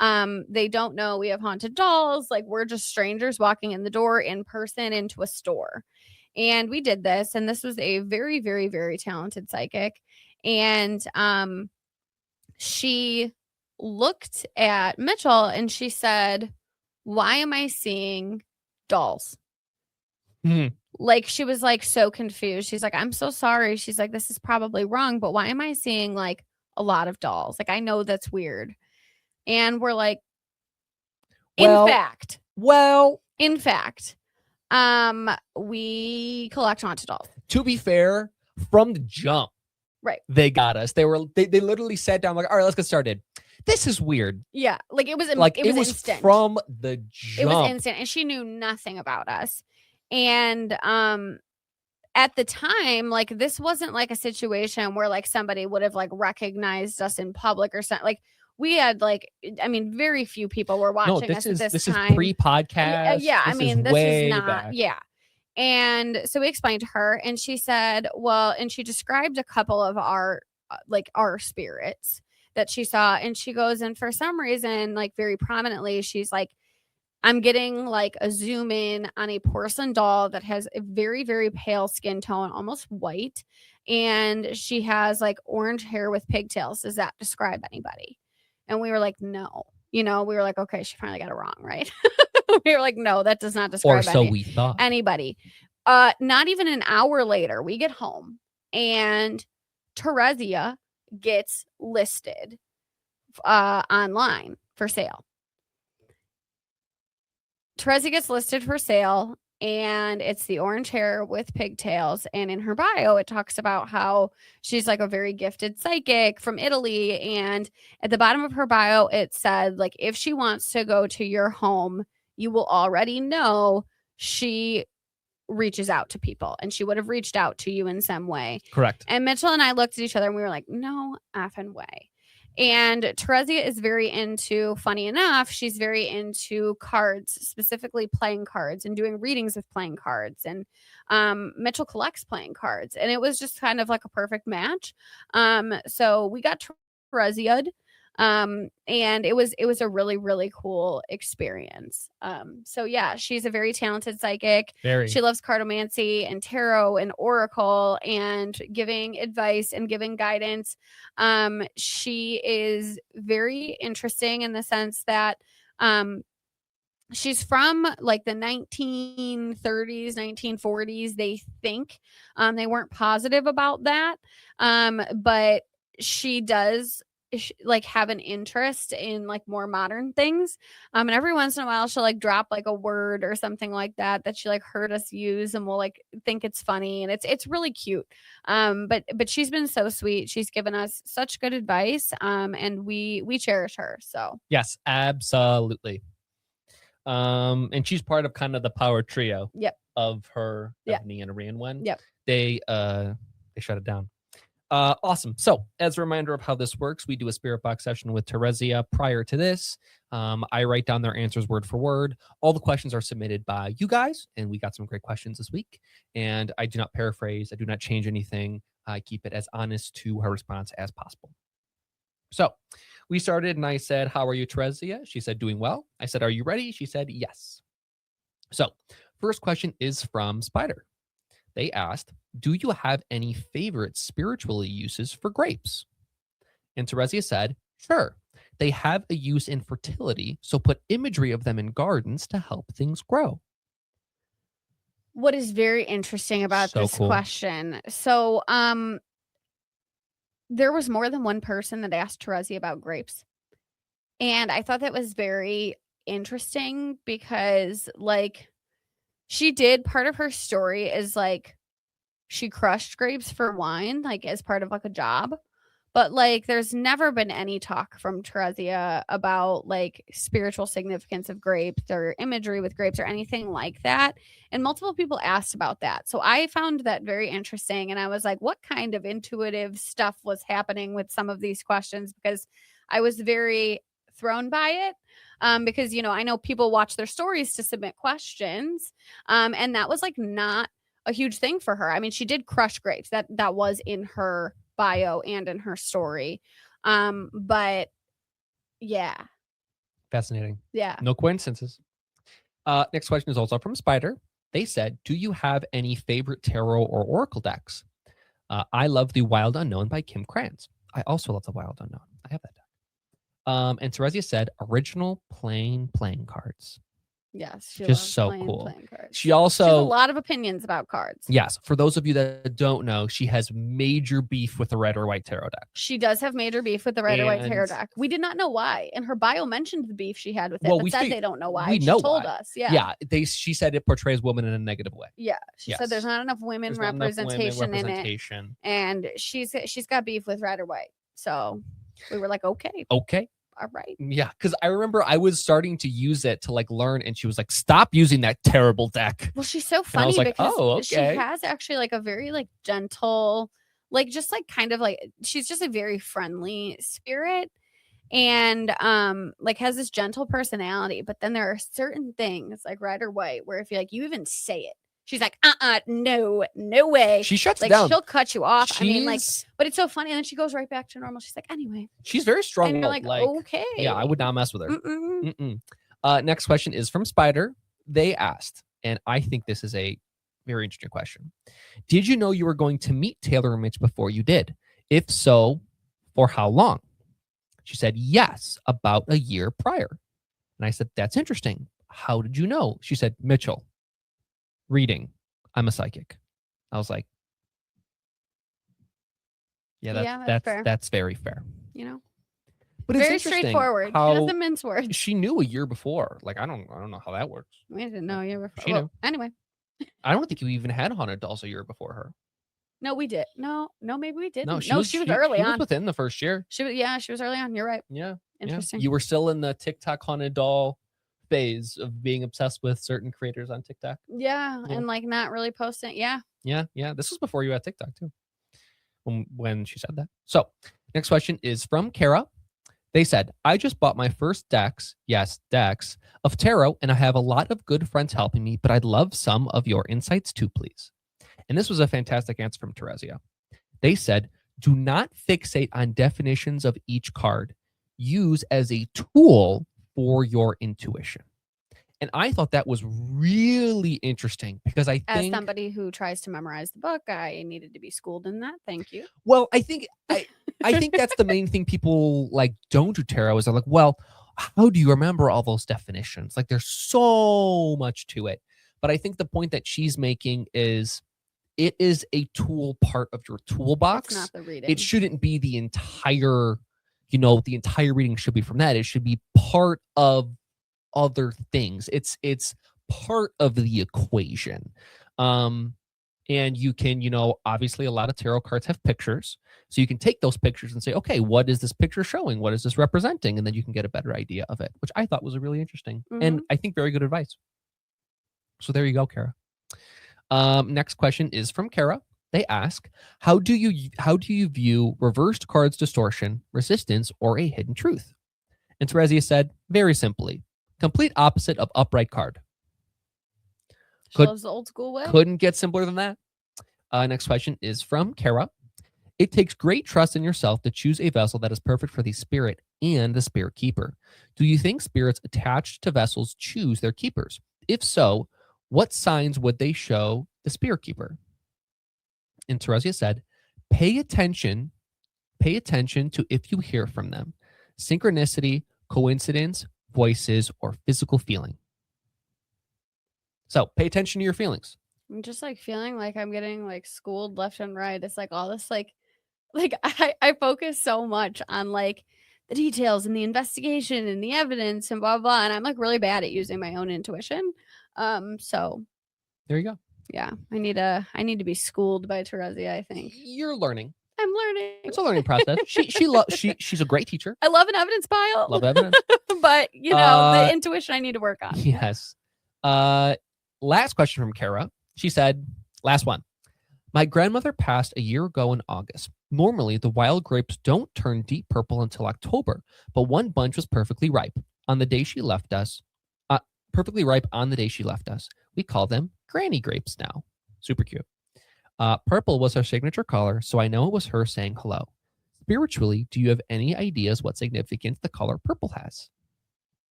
They don't know we have haunted dolls. Like we're just strangers walking in the door in person into a store. And we did this, and this was a very, very, very talented psychic. And she looked at Mitchell and she said, "Why am I seeing dolls?" Like she was like so confused. She's like, "I'm so sorry." She's like, "This is probably wrong, but why am I seeing like a lot of dolls? Like I know that's weird." And we're like, in fact, we collect haunted dolls. To be fair, from the jump, right? They got us. They literally sat down like, all right, let's get started. This is weird. Yeah, like it was instant. From the jump. It was instant, and she knew nothing about us. And at the time, like this wasn't like a situation where like somebody would have like recognized us in public or something. Like we had like, I mean, very few people were watching us at this time. This is pre-podcast. Yeah, I mean, this is not. Back. Yeah. And so we explained to her, and she said, well, and she described a couple of our spirits that she saw. And she goes, and for some reason, like very prominently, she's like, I'm getting like a zoom in on a porcelain doll that has a very, very pale skin tone, almost white. And she has like orange hair with pigtails. Does that describe anybody? And we were like, no. We were like, okay, she finally got it wrong, right? We were like, no, that does not describe we thought. Anybody. Not even an hour later, we get home and Teresia gets listed online for sale. Teresia gets listed for sale, and it's the orange hair with pigtails. And in her bio, it talks about how she's like a very gifted psychic from Italy. And at the bottom of her bio, it said, like, if she wants to go to your home, you will already know she reaches out to people, and she would have reached out to you in some way. Correct. And Mitchell and I looked at each other and we were like, no effing way. And Teresia is very into, funny enough, she's very into cards, specifically playing cards and doing readings with playing cards. And Mitchell collects playing cards, and it was just kind of like a perfect match. So we got Teresia'd, and it was a really, really cool experience. So yeah, she's a very talented psychic. She loves cartomancy and tarot and oracle and giving advice and giving guidance. She is very interesting in the sense that she's from like the 1930s, 1940s. They think they weren't positive about that, but she does like have an interest in like more modern things, and every once in a while she'll like drop like a word or something like that she like heard us use, and we'll like think it's funny, and it's really cute. But she's been so sweet. She's given us such good advice, and we cherish her. So yes, absolutely. And she's part of kind of the power trio. Yep. Of her, yep. Nia and Rian one. Yep. They They shut it down. Awesome. So as a reminder of how this works, we do a spirit box session with Teresia prior to this. I write down their answers word for word. All the questions are submitted by you guys, and we got some great questions this week. And I do not paraphrase. I do not change anything. I keep it as honest to her response as possible. So we started and I said, how are you, Teresia? She said, doing well. I said, are you ready? She said, yes. So first question is from Spider. They asked, do you have any favorite spiritual uses for grapes? And Teresia said, sure. They have a use in fertility, so put imagery of them in gardens to help things grow. What is very interesting about So this cool. question? So, there was more than one person that asked Teresia about grapes. And I thought that was very interesting because, like, she did part of her story is like she crushed grapes for wine, like as part of like a job. But like there's never been any talk from Teresia about like spiritual significance of grapes or imagery with grapes or anything like that. And multiple people asked about that. So I found that very interesting. And I was like, what kind of intuitive stuff was happening with some of these questions? Because I was very thrown by it. Because, you know, I know people watch their stories to submit questions. And that was like not a huge thing for her. I mean, she did crush grapes. That was in her bio and in her story. But yeah. Fascinating. Yeah. No coincidences. Next question is also from Spider. They said, do you have any favorite tarot or oracle decks? I love the Wild Unknown by Kim Krantz. I also love the Wild Unknown. I have that deck. And Teresia said, original plain playing cards. Yes. She Just loves so playing cool. playing cards. She also has a lot of opinions about cards. Yes. For those of you that don't know, she has major beef with the red or white tarot deck. She does have major beef with the red or white tarot And- deck. We did not know why. And her bio mentioned the beef she had with it, Well, but we said fig- they don't know why. we She know told why. us. Yeah. She said it portrays women in a negative way. Yeah. She said there's Yes. not enough women There's not enough women representation in it. representation. And she's got beef with red or white. So we were like, okay, Okay. all right. Yeah, because I remember I was starting to use it to like learn, and she was like, "Stop using that terrible deck." Well, she's so I funny was like, because "Oh, she okay." has actually like a very like gentle, like just like kind of like she's just a very friendly spirit and like has this gentle personality. But then there are certain things like red or white where if you like you even say it, she's like, no way. She shuts Like down. she'll cut you off. I mean, like, She's- but it's so funny. And then she goes right back to normal. She's like, anyway. she's very strong. And you're like, okay. Yeah, I would not mess with her. Mm-mm. Next question is from Spider. They asked, and I think this is a very interesting question. Did you know you were going to meet Taylor and Mitch before you did? If so, for how long? She said, yes, about a year prior. And I said, that's interesting. How did you know? She said, Mitchell, reading. I'm a psychic. I was like, yeah, that's fair. that's very fair. You know, But it's very interesting straightforward. She how doesn't mince words. she knew a year before. Like I don't know how that works. We didn't know you were. She knew. Anyway, I don't think you even had haunted dolls a year before her. no, we did. No, maybe we didn't. No, she was early she on. was within the first year. She was early on. You're right. Yeah. Interesting. Yeah. You were still in the TikTok haunted doll phase of being obsessed with certain creators on TikTok. Yeah, Yeah. and like not really posting. Yeah. Yeah. This was before you had TikTok too. When she said that. So next question is from Kara. They said, I just bought my first decks of tarot, and I have a lot of good friends helping me, but I'd love some of your insights too, please. And this was a fantastic answer from Teresia. They said, do not fixate on definitions of each card. Use as a tool for your intuition. And I thought that was really interesting because I As think, somebody who tries to memorize the book, I needed to be schooled in that. Thank you. well, I think that's the main thing people like don't do tarot is they're like, well, how do you remember all those definitions? Like there's so much to it. But I think the point that she's making is it is a tool part of your toolbox. It's not the reading. It shouldn't be the entire, the entire reading should be from that. It should be part of other things. It's part of the equation. And you can, obviously a lot of tarot cards have pictures. So you can take those pictures and say, okay, what is this picture showing? What is this representing? And then you can get a better idea of it, which I thought was really interesting and I think very good advice. So there you go, Kara. Next question is from Kara. They ask, how do you view reversed cards distortion, resistance, or a hidden truth? And Teresia said, very simply, complete opposite of upright card. She loves the old school way. Couldn't get simpler than that. Next question is from Kara. It takes great trust in yourself to choose a vessel that is perfect for the spirit and the spirit keeper. Do you think spirits attached to vessels choose their keepers? If so, what signs would they show the spirit keeper? And Teresia said, pay attention to if you hear from them. Synchronicity, coincidence, voices, or physical feeling. So pay attention to your feelings. I'm just like feeling like I'm getting like schooled left and right. It's like all this like I focus so much on like the details and the investigation and the evidence and blah blah, and I'm like really bad at using my own intuition. So there you go. Yeah, I need to be schooled by Teresia, I think. You're learning. I'm learning. It's a learning process. She's a great teacher. I love an evidence pile. Love evidence. But you know, the intuition I need to work on. Yes. Last question from Kara. She said, last one. My grandmother passed a year ago in August. Normally, the wild grapes don't turn deep purple until October, but one bunch was perfectly ripe on the day she left us. Perfectly ripe on the day she left us. We call them granny grapes now. Super cute. Purple was her signature color, so I know it was her saying hello. Spiritually, do you have any ideas what significance the color purple has?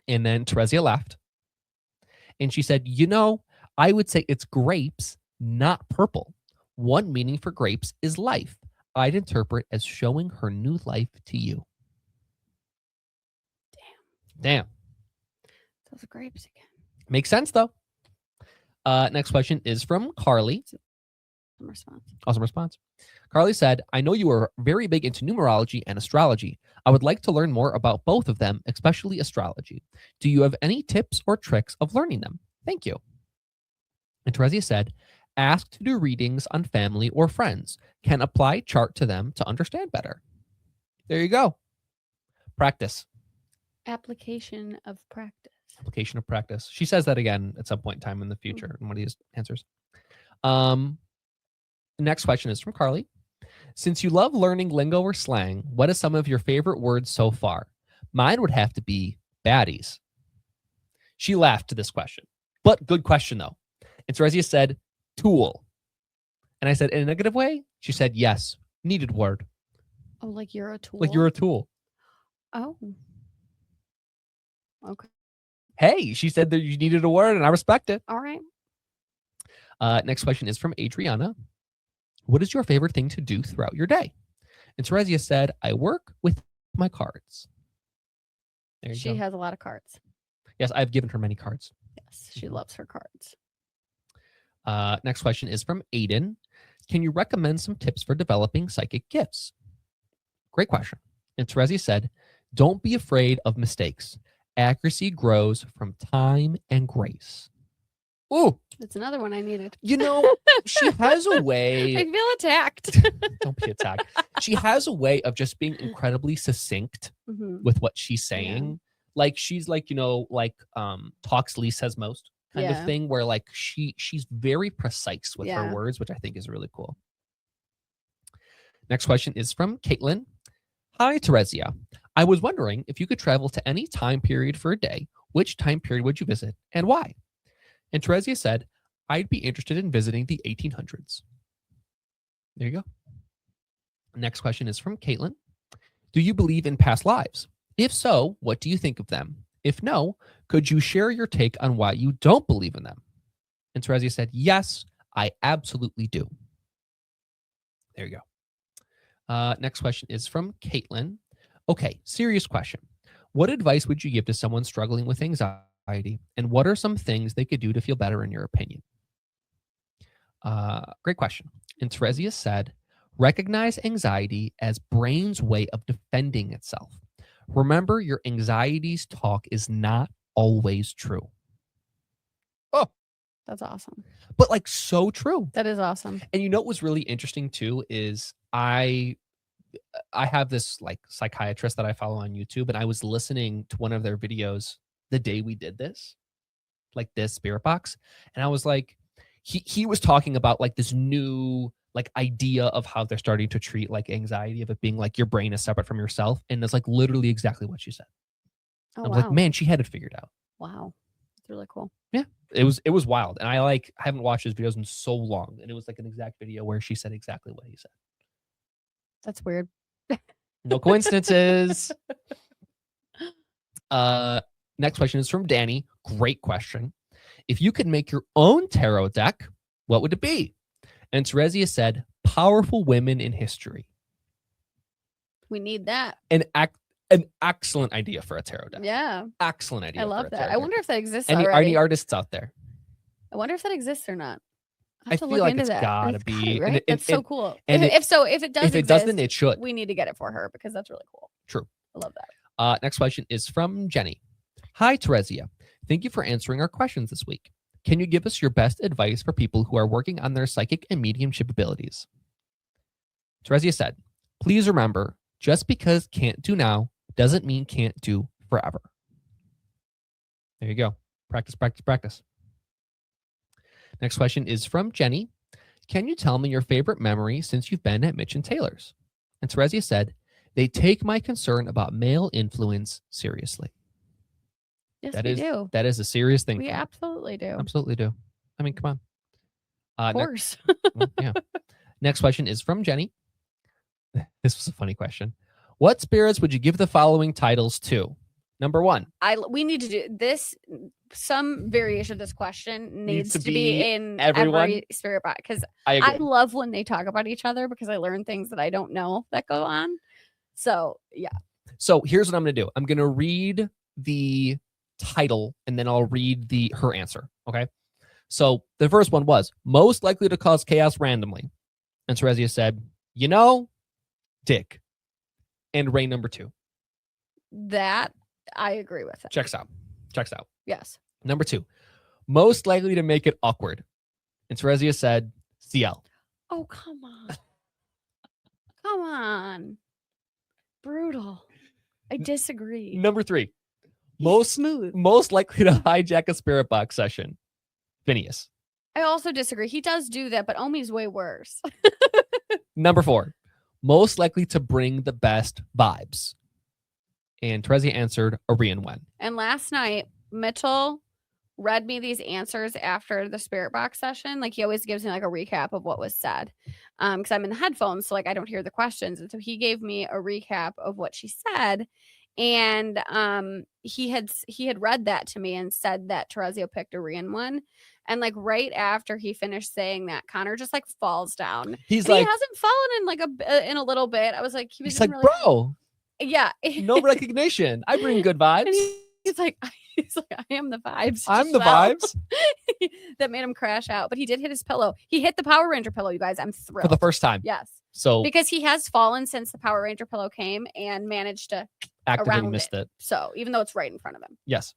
And then Teresia laughed. And she said, I would say it's grapes, not purple. One meaning for grapes is life. I'd interpret as showing her new life to you. Damn. Those grapes again. Makes sense, though. Next question is from Carly. Awesome response. Carly said, I know you are very big into numerology and astrology. I would like to learn more about both of them, especially astrology. Do you have any tips or tricks of learning them? Thank you. And Teresia said, ask to do readings on family or friends. Can apply chart to them to understand better. There you go. Practice. Application of practice. Application of practice. She says that again at some point in time in the future in one of these answers. Next question is from Carly. Since you love learning lingo or slang, what is some of your favorite words so far? Mine would have to be baddies. She laughed to this question, but good question though. And Teresia said, tool. And I said, in a negative way? She said, yes, needed word. Oh, like you're a tool? Like you're a tool. Oh. Okay. Hey, she said that you needed a word and I respect it. All right. Next question is from Adriana. What is your favorite thing to do throughout your day? And Teresia said, I work with my cards. There you she go. has a lot of cards. Yes, I've given her many cards. Yes, she loves her cards. Next question is from Aiden. Can you recommend some tips for developing psychic gifts? Great question. And Teresia said, don't be afraid of mistakes. Accuracy grows from time and grace. Ooh. That's another one I needed. She has a way. I feel attacked. Don't be attacked. She has a way of just being incredibly succinct with what she's saying. Yeah. Like she's like, talks least says most kind of thing where like she's very precise with her words, which I think is really cool. Next question is from Caitlin. Hi, Teresia. I was wondering if you could travel to any time period for a day, which time period would you visit and why? And Teresia said, I'd be interested in visiting the 1800s. There you go. Next question is from Caitlin. Do you believe in past lives? If so, what do you think of them? If no, could you share your take on why you don't believe in them? And Teresia said, yes, I absolutely do. There you go. Next question is from Caitlin. Okay, serious question. What advice would you give to someone struggling with anxiety? And what are some things they could do to feel better in your opinion? Great question. And Teresia said, recognize anxiety as brain's way of defending itself. Remember, your anxiety's talk is not always true. Oh, that's awesome. But like so true. That is awesome. And what was really interesting too is I have this like psychiatrist that I follow on YouTube, and I was listening to one of their videos the day we did this, like this spirit box. And I was like, he was talking about like this new like idea of how they're starting to treat like anxiety, of it being like your brain is separate from yourself. And it's like literally exactly what she said. Oh, I'm wow. like, man, she had it figured out. Wow. It's really cool. Yeah, it was wild. And I haven't watched his videos in so long. And it was like an exact video where she said exactly what he said. That's weird. No coincidences. Next question is from Danny. Great question. If you could make your own tarot deck, what would it be? And Teresia said, powerful women in history. We need that. An excellent idea for a tarot deck. Yeah. Excellent idea. I for love a that. tarot I deck. wonder if that exists Any already. artists out there? I wonder if that exists or not. I feel like it's gotta be. Right? That's so cool. and If it does if it exist, doesn't, it should. we need to get it for her because that's really cool. True. I love that. Next question is from Jenny. Hi, Teresia. Thank you for answering our questions this week. Can you give us your best advice for people who are working on their psychic and mediumship abilities? Teresia said, please remember, just because can't do now doesn't mean can't do forever. There you go. Practice, practice, practice. Next question is from Jenny. Can you tell me your favorite memory since you've been at Mitch and Taylor's? And Teresia said, they take my concern about male influence seriously. Yes, we do. That is a serious thing. We absolutely do. Absolutely do. I mean, come on. Of course. Yeah. Next question is from Jenny. This was a funny question. What spirits would you give the following titles to? Number 1. We need to do this. Some variation of this question needs to be in everyone? every spirit box because I I agree. love when they talk about each other because I learn things that I don't know that go on. So yeah. So here's what I'm going to do. I'm going to read the title and then I'll read her answer. Okay. So the first one was most likely to cause chaos randomly. And Teresia said, Dick. And Ray number 2. That I agree with. It. Checks out. Yes. Number 2, most likely to make it awkward. And Teresia said, CL. Oh, come on. Come on. Brutal. I disagree. Number 3, He's smooth. most likely to hijack a spirit box session. Phineas. I also disagree. He does do that, but Omi's way worse. Number 4, most likely to bring the best vibes. And Teresia answered Arian Wen. And last night, Mitchell read me these answers after the spirit box session. Like he always gives me like a recap of what was said. Because I'm in the headphones, so like I don't hear the questions. And so he gave me a recap of what she said. And he had read that to me and said that Teresia picked Arian Wen. And like right after he finished saying that, Connor just like falls down. He's and like, he hasn't fallen in like in a little bit. I was like, he's like, bro. Yeah. No recognition. I bring good vibes. And he's like, I am the vibes. I'm the yourself." vibes. That made him crash out. But he did hit his pillow. He hit the Power Ranger pillow, you guys. I'm thrilled. For the first time. Yes. So because he has fallen since the Power Ranger pillow came and managed to actively around missed it. So even though it's right in front of him. Yes.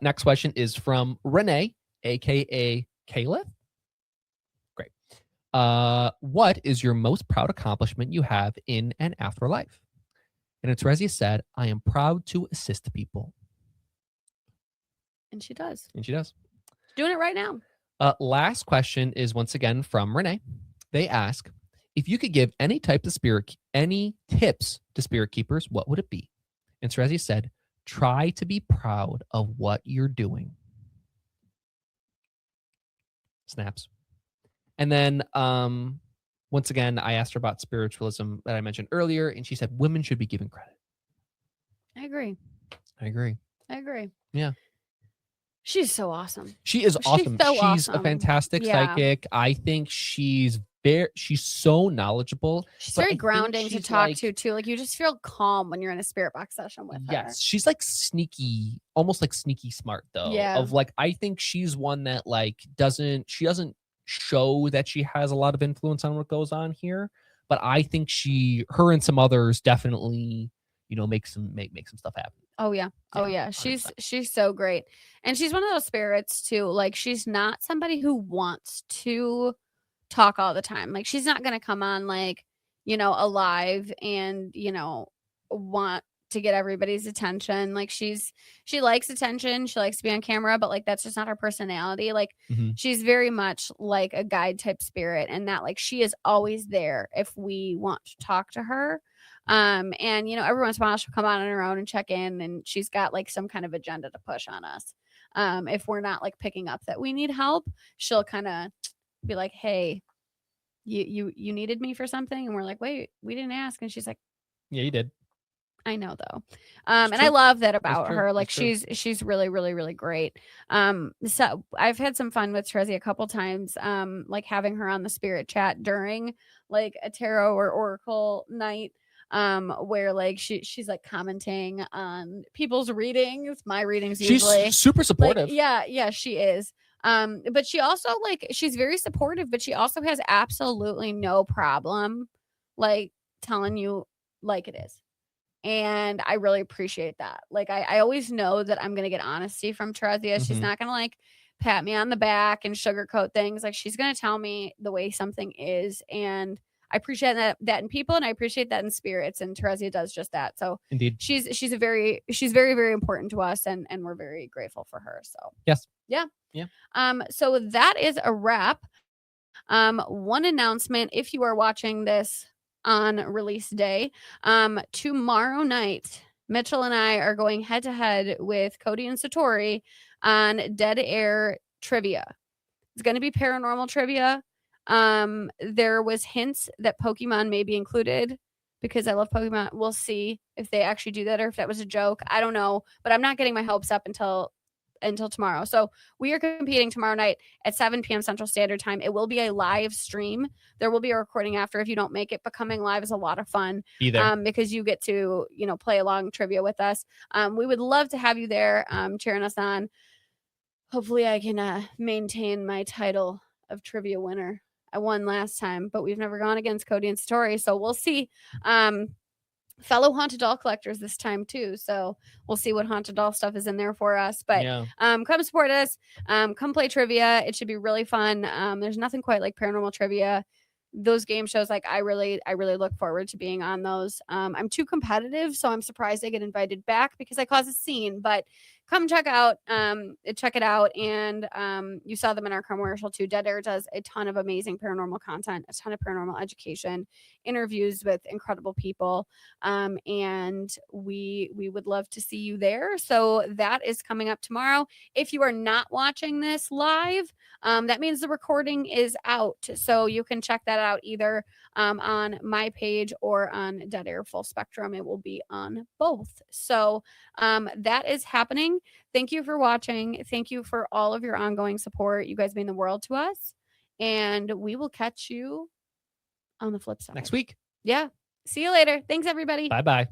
Next question is from Renee, aka Caleb. Great. What is your most proud accomplishment you have in an afterlife? And Teresia said, I am proud to assist people. And she does. And she does. Doing it right now. Last question is once again from Renee. They ask, if you could give any tips to spirit keepers, what would it be? And Teresia said, try to be proud of what you're doing. Snaps. And then once again, I asked her about spiritualism that I mentioned earlier, and she said women should be given credit. I agree. I agree. Yeah. She's so awesome. She is awesome. So She's awesome. a fantastic psychic. I think she's so knowledgeable. She's but very I think grounding to she's talk like- to too. Like you just feel calm when you're in a spirit box session with her. Yes, she's like sneaky, almost like sneaky smart though. Yeah. Of like, I think she's one that like doesn't show that she has a lot of influence on what goes on here, but I think her and some others definitely, make some stuff happen. Oh yeah. Oh yeah. 100%. She's so great. And she's one of those spirits too. Like she's not somebody who wants to talk all the time. Like she's not going to come on like, alive and, want to get everybody's attention. Like she likes attention. She likes to be on camera, but like that's just not her personality. Like she's very much like a guide type spirit, and that like she is always there if we want to talk to her. And every once in a while she'll come on her own and check in, and she's got like some kind of agenda to push on us. If we're not like picking up that we need help, she'll kind of be like, hey, you needed me for something, and we're like, wait, we didn't ask. And she's like, yeah, you did. I know though. And I love that about her. Like she's she's really, really, really great. So I've had some fun with Trezzy a couple times, like having her on the spirit chat during like a tarot or oracle night, where like she's like commenting on people's readings, my readings usually. She's super supportive. Like, yeah, she is. But she also like she's very supportive, but she also has absolutely no problem like telling you like it is. And I really appreciate that. Like I always know that I'm gonna get honesty from Terezia. She's not gonna like pat me on the back and sugarcoat things. Like she's gonna tell me the way something is, and I appreciate that in people, and I appreciate that in spirits. And Terezia does just that. So indeed, she's very, very important to us, and we're very grateful for her. So yes, yeah. So that is a wrap. One announcement: if you are watching this on release day, tomorrow night, Mitchell and I are going head to head with Cody and Satori on Dead Air trivia. It's going to be paranormal trivia. There was hints that Pokemon may be included because I love Pokemon. We'll see if they actually do that or if that was a joke. I don't know, but I'm not getting my hopes up until tomorrow. So we are competing tomorrow night at 7 p.m. Central Standard Time. It will be a live stream. There will be a recording after if you don't make it, but coming live is a lot of fun. Be there. Because you get to, play along trivia with us. We would love to have you there, cheering us on. Hopefully I can maintain my title of trivia winner. I won last time, but we've never gone against Cody and Satori, so we'll see. Fellow haunted doll collectors this time too, so we'll see what haunted doll stuff is in there for us. But come support us, come play trivia. It should be really fun. There's nothing quite like paranormal trivia. Those game shows, like I really look forward to being on those. I'm too competitive, so I'm surprised I get invited back because I cause a scene. But come check it out. And you saw them in our commercial too. Dead Air does a ton of amazing paranormal content, a ton of paranormal education, interviews with incredible people. And we would love to see you there. So that is coming up tomorrow. If you are not watching this live, that means the recording is out. So you can check that out either on my page or on Dead Air Full Spectrum. It will be on both. So that is happening. Thank you for watching. Thank you for all of your ongoing support. You guys mean the world to us. And we will catch you on the flip side next week. Yeah. See you later. Thanks, everybody. Bye-bye.